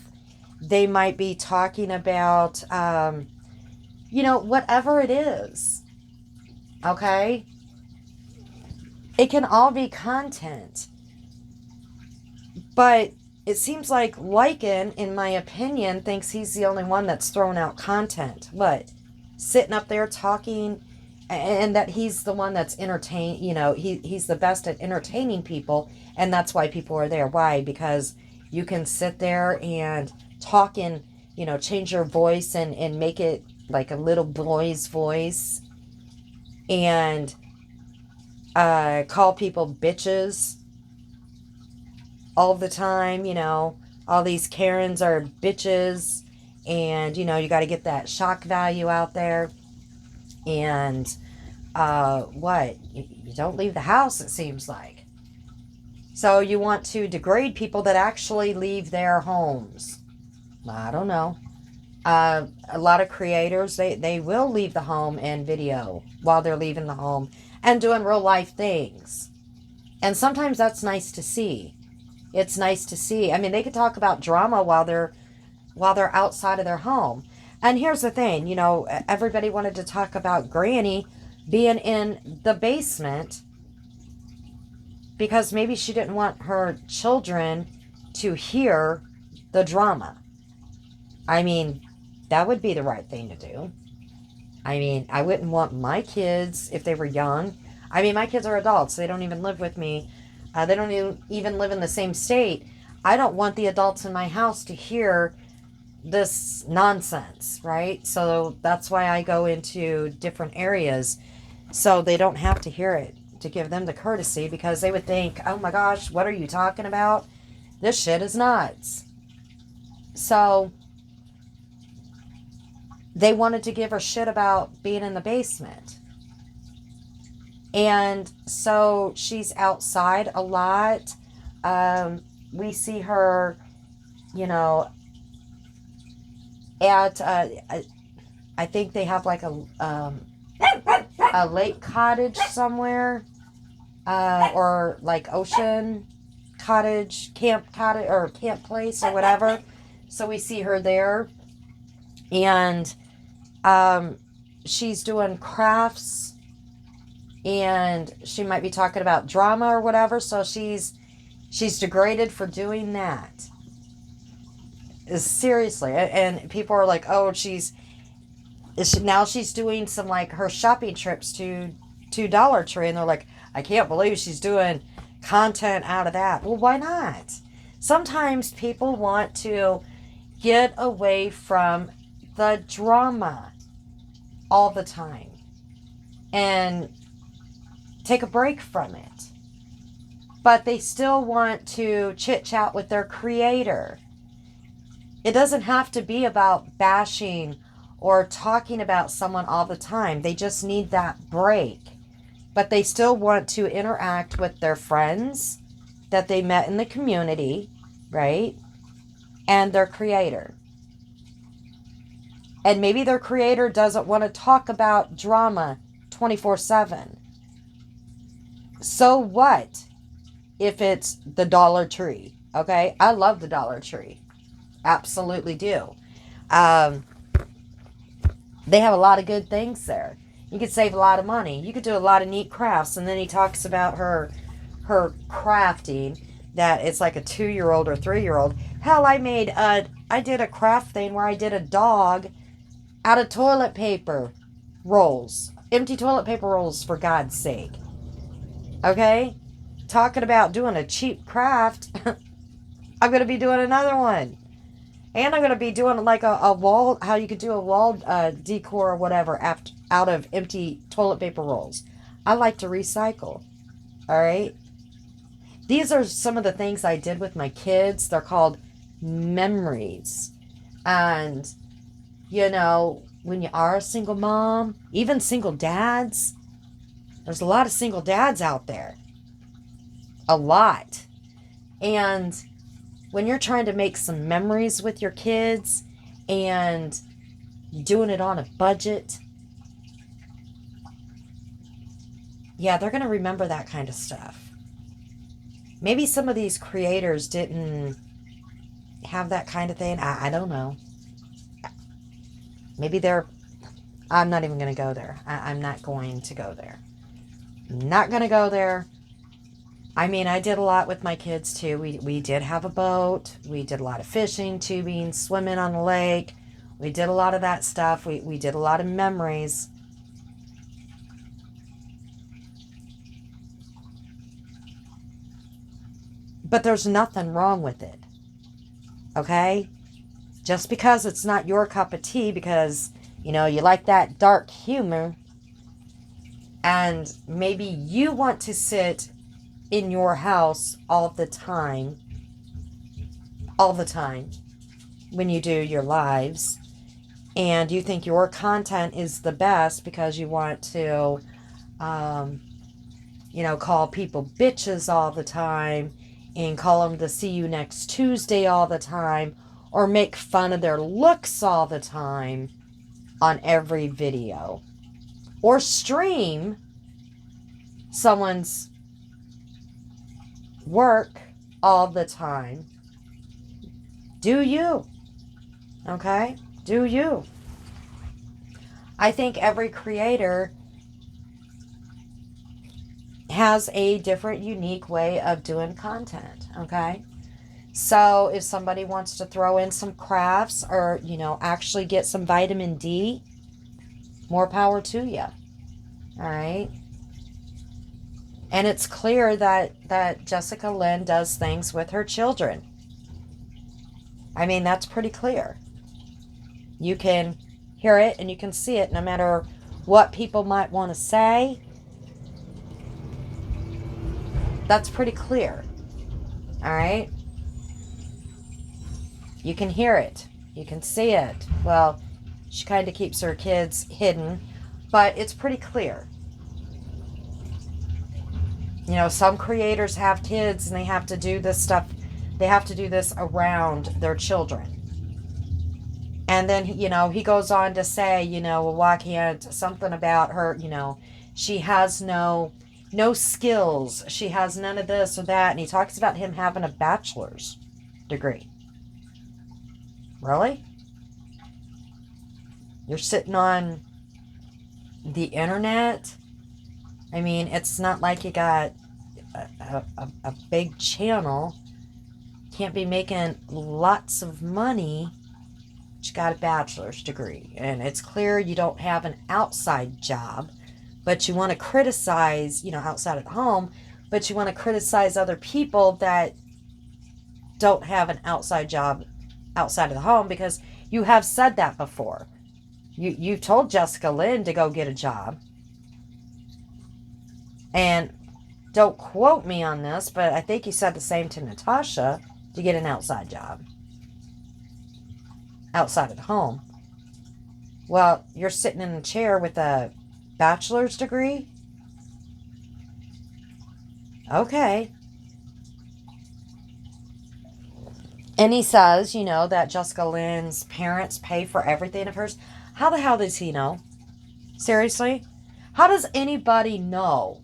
They might be talking about, whatever it is. Okay? It can all be content. But it seems like Lycan, in my opinion, thinks he's the only one that's throwing out content. What? Sitting up there talking, and that he's the one that's entertain. He's the best at entertaining people, and that's why people are there. Why? Because you can sit there and talk and, change your voice and make it like a little boy's voice, and call people bitches all the time. All these Karens are bitches, and you got to get that shock value out there. And you don't leave the house, it seems like. So you want to degrade people that actually leave their homes. I don't know. A lot of creators, they will leave the home and video while they're leaving the home and doing real life things. And sometimes that's nice to see. It's nice to see. I mean, they could talk about drama while they're outside of their home. And here's the thing, everybody wanted to talk about Granny being in the basement because maybe she didn't want her children to hear the drama. I mean, that would be the right thing to do. I mean, I wouldn't want my kids, if they were young. I mean, my kids are adults. They don't even live with me. They don't even live in the same state. I don't want the adults in my house to hear this nonsense, right? So that's why I go into different areas so they don't have to hear it, to give them the courtesy, because they would think, oh my gosh, what are you talking about? This shit is nuts. So they wanted to give her shit about being in the basement. And so she's outside a lot. We see her, at, I think they have like a lake cottage somewhere, or like ocean cottage, camp cottage, or camp place or whatever. So we see her there. And she's doing crafts, and she might be talking about drama or whatever. So she's degraded for doing that. Seriously. And people are like, oh, now she's doing some, like, her shopping trips to Dollar Tree, and they're like, I can't believe she's doing content out of that. Well, why not? Sometimes people want to get away from the drama all the time and take a break from it. But they still want to chit chat with their creator. It doesn't have to be about bashing or talking about someone all the time. They just need that break. But they still want to interact with their friends that they met in the community, right? And their creator. And maybe their creator doesn't want to talk about drama 24/7. So what if it's the Dollar Tree? Okay? I love the Dollar Tree. Absolutely do. They have a lot of good things there. You could save a lot of money. You could do a lot of neat crafts. And then he talks about her crafting, that it's like a 2-year-old or 3-year-old. Hell, I did a craft thing where I did a dog out of toilet paper rolls. Empty toilet paper rolls, for God's sake. Okay? Talking about doing a cheap craft. I'm going to be doing another one. And I'm going to be doing like a wall, how you could do a wall decor or whatever out of empty toilet paper rolls. I like to recycle. All right? These are some of the things I did with my kids. They're called memories. And, you know, when you are a single mom, even single dads, there's a lot of single dads out there. A lot. And when you're trying to make some memories with your kids and doing it on a budget, yeah, they're going to remember that kind of stuff. Maybe some of these creators didn't have that kind of thing. I don't know. Maybe I'm not even going to go there. I'm not going to go there. Not going to go there. I mean, I did a lot with my kids too. We did have a boat. We did a lot of fishing, tubing, swimming on the lake. We did a lot of that stuff. We did a lot of memories. But there's nothing wrong with it. Okay? Just because it's not your cup of tea, because, you know, you like that dark humor, and maybe you want to sit in your house all the time, when you do your lives, and you think your content is the best because you want to, call people bitches all the time, and call them to see you next Tuesday all the time, or make fun of their looks all the time on every video, or stream someone's work all the time. Do you? Okay? Do you? I think every creator has a different, unique way of doing content. Okay? So if somebody wants to throw in some crafts, or, actually get some vitamin D, more power to you. All right? And it's clear that Jessica Lynn does things with her children. I mean, that's pretty clear. You can hear it and you can see it, no matter what people might want to say. That's pretty clear. All right? You can hear it. You can see it. Well, she kind of keeps her kids hidden, but it's pretty clear. Some creators have kids and they have to do this stuff. They have to do this around their children. And then, he goes on to say, well, why can't something about her, she has no skills. She has none of this or that. And he talks about him having a bachelor's degree. Really? You're sitting on the internet. I mean, it's not like you got a big channel. Can't be making lots of money. But you got a bachelor's degree. And it's clear you don't have an outside job. But you want to criticize, outside of the home. But you want to criticize other people that don't have an outside job outside of the home, because you have said that before. You told Jessica Lynn to go get a job. And don't quote me on this, but I think you said the same to Natasha, to get an outside job outside of the home. Well, you're sitting in a chair with a bachelor's degree? Okay. And he says, that Jessica Lynn's parents pay for everything of hers. How the hell does he know? Seriously? How does anybody know?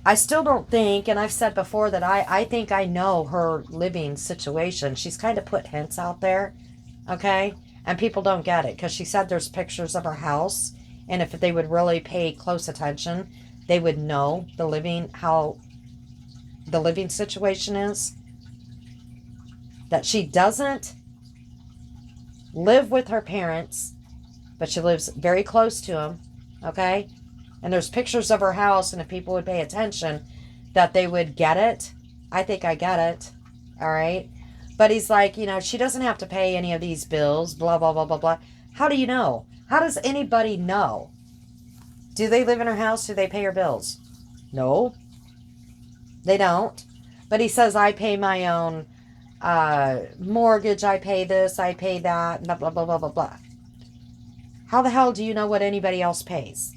I still don't think, and I've said before that I think I know her living situation. She's kind of put hints out there, okay? And people don't get it, because she said there's pictures of her house, and if they would really pay close attention, they would know how the living situation is. That she doesn't live with her parents, but she lives very close to them, okay? And there's pictures of her house, and if people would pay attention, that they would get it. I think I get it, all right? But he's like, she doesn't have to pay any of these bills, blah, blah, blah, blah, blah. How do you know? How does anybody know? Do they live in her house? Do they pay her bills? No, they don't. But he says, I pay my own mortgage, I pay this, I pay that, blah, blah, blah, blah, blah, blah. How the hell do you know what anybody else pays?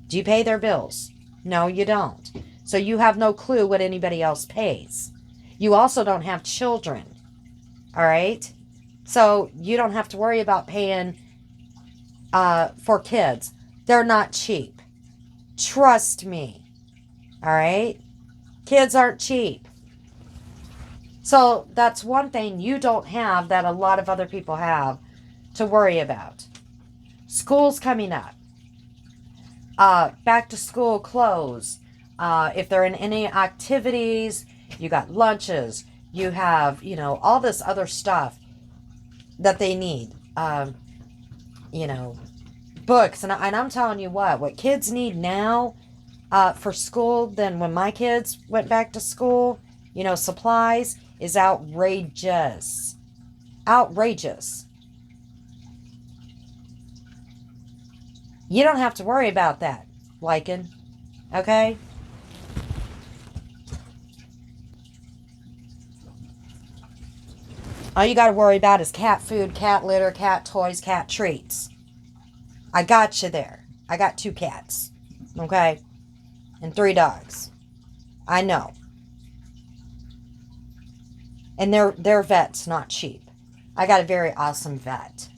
Do you pay their bills? No, you don't. So you have no clue what anybody else pays. You also don't have children. All right? So you don't have to worry about paying for kids. They're not cheap. Trust me. All right? Kids aren't cheap. So that's one thing you don't have that a lot of other people have to worry about. School's coming up. Back to school clothes. If they're in any activities, you got lunches. You have, all this other stuff that they need. Books. And I'm telling you what kids need now for school than when my kids went back to school, supplies, is outrageous. Outrageous. You don't have to worry about that, Lycan. Okay? All you got to worry about is cat food, cat litter, cat toys, cat treats. I got you there. I got 2 cats. Okay? And 3 dogs. I know. And their vet's not cheap. I got a very awesome vet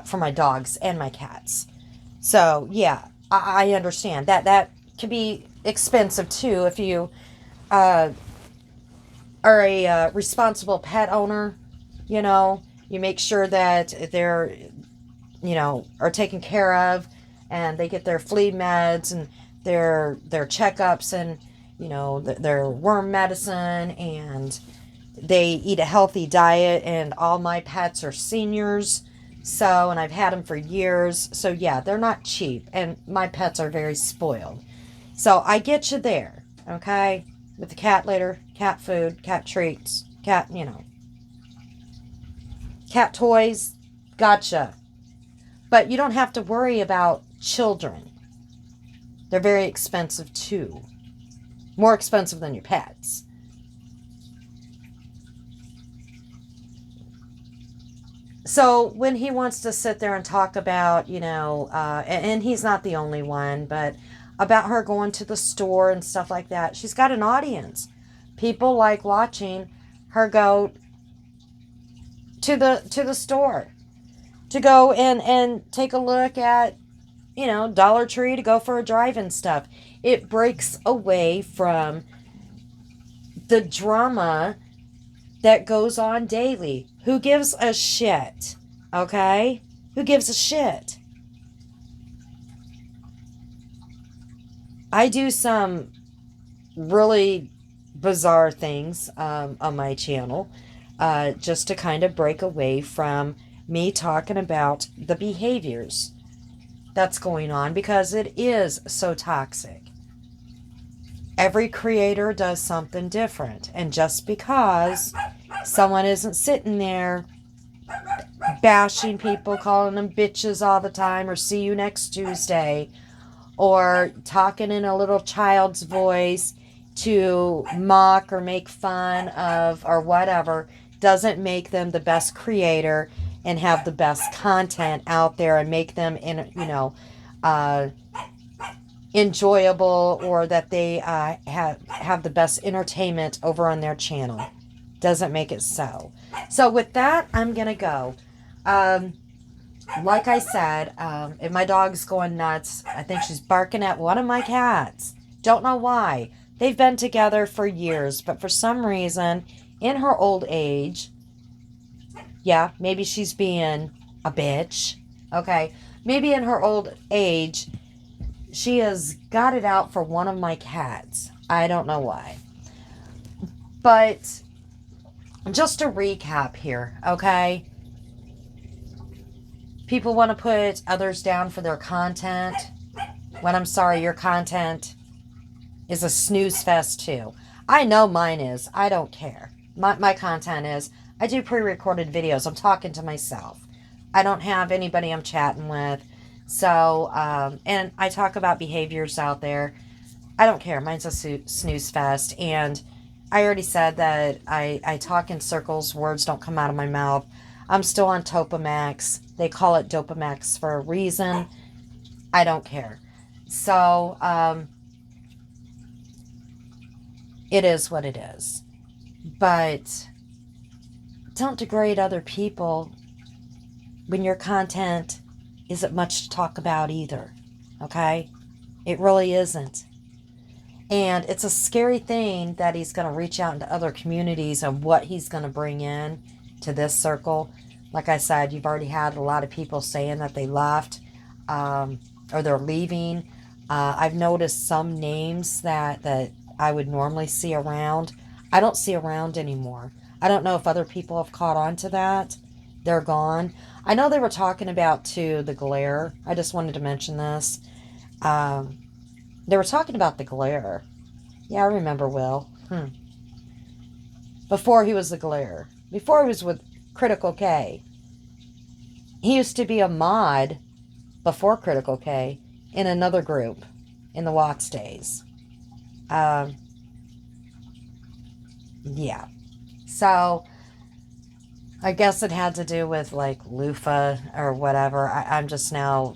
for my dogs and my cats. So, yeah, I understand. That can be expensive, too, if you are a responsible pet owner. You make sure that they're, are taken care of, and they get their flea meds and their checkups and, their worm medicine, and they eat a healthy diet. And all my pets are seniors. So, and I've had them for years. So, yeah, they're not cheap. And my pets are very spoiled. So, I get you there, okay? With the cat litter, cat food, cat treats, cat toys. Gotcha. But you don't have to worry about children. They're very expensive, too. More expensive than your pets. So when he wants to sit there and talk about, and he's not the only one, but about her going to the store and stuff like that, she's got an audience. People like watching her go to the store, to go and take a look at, Dollar Tree, to go for a drive and stuff. It breaks away from the drama that goes on daily. Who gives a shit? Okay? Who gives a shit? I do some really bizarre things on my channel just to kind of break away from me talking about the behaviors that's going on, because it is so toxic. Every creator does something different, and just because someone isn't sitting there bashing people, calling them bitches all the time, or see you next Tuesday, or talking in a little child's voice to mock or make fun of or whatever, doesn't make them the best creator and have the best content out there and make them enjoyable, or that they have the best entertainment over on their channel. Doesn't make it so. So with that, I'm gonna go. Like I said, if my dog's going nuts, I think she's barking at one of my cats. Don't know why. They've been together for years, but for some reason, in her old age, yeah, maybe she's being a bitch. Okay, maybe in her old age, she has got it out for one of my cats. I don't know why. But just to recap here, okay? People want to put others down for their content, when I'm sorry, your content is a snooze fest too. I know mine is. I don't care. My content is, I do pre-recorded videos. I'm talking to myself. I don't have anybody I'm chatting with. So, and I talk about behaviors out there. I don't care. Mine's a snooze fest. And I already said that I talk in circles. Words don't come out of my mouth. I'm still on Topamax. They call it Dopamax for a reason. I don't care. So, it is what it is. But don't degrade other people when your content isn't much to talk about either. Okay? It really isn't. And it's a scary thing that he's going to reach out into other communities and what he's going to bring in to this circle. Like I said, you've already had a lot of people saying that they left or they're leaving. I've noticed some names that I would normally see around, I don't see around anymore. I don't know if other people have caught on to that. They're gone. I know they were talking about, too, the glare. I just wanted to mention this. They were talking about the glare. Yeah, I remember Will. Before he was the glare. Before he was with Critical K. He used to be a mod before Critical K in another group in the Watts days. Yeah. So, I guess it had to do with, like, loofah or whatever. I'm just now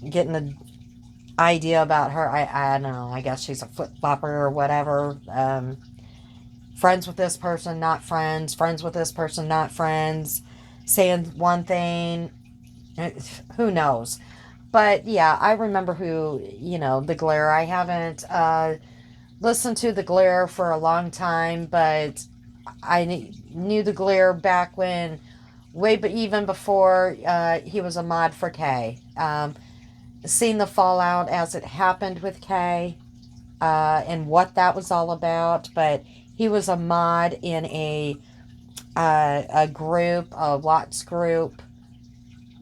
getting the idea about her. I don't know. I guess she's a flip-flopper or whatever. Friends with this person, not friends. Friends with this person, not friends. Saying one thing. Who knows? But, yeah, I remember the glare. I haven't listened to the glare for a long time, but I knew the glare back when, but even before he was a mod for Kay. Seen the fallout as it happened with Kay and what that was all about, but he was a mod in a group, a Watts group,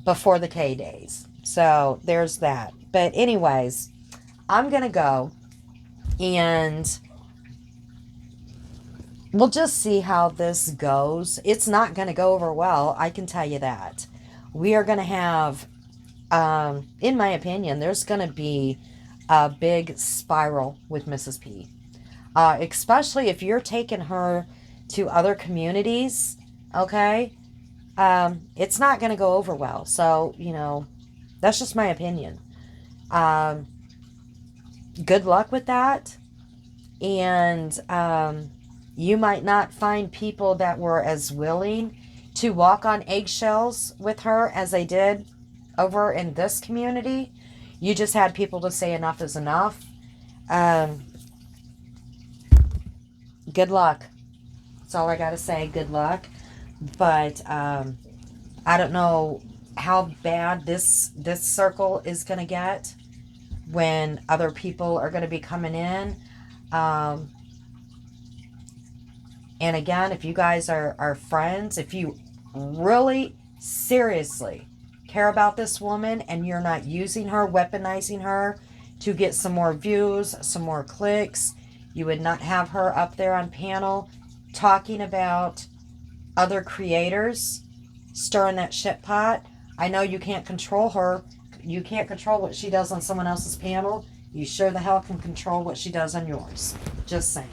before the K days. So there's that. But anyways, I'm going to go and we'll just see how this goes. It's not going to go over well, I can tell you that. We are going to have, in my opinion, there's going to be a big spiral with Mrs. P. Especially if you're taking her to other communities, okay? It's not going to go over well. So, that's just my opinion. Good luck with that. And you might not find people that were as willing to walk on eggshells with her as they did over in this community. You just had people to say enough is enough. Good luck. That's all I got to say. Good luck. But I don't know how bad this circle is going to get when other people are going to be coming in. Um, and again, if you guys are friends, if you really seriously care about this woman and you're not using her, weaponizing her to get some more views, some more clicks, you would not have her up there on panel talking about other creators, stirring that shit pot. I know you can't control her. You can't control what she does on someone else's panel. You sure the hell can control what she does on yours. Just saying.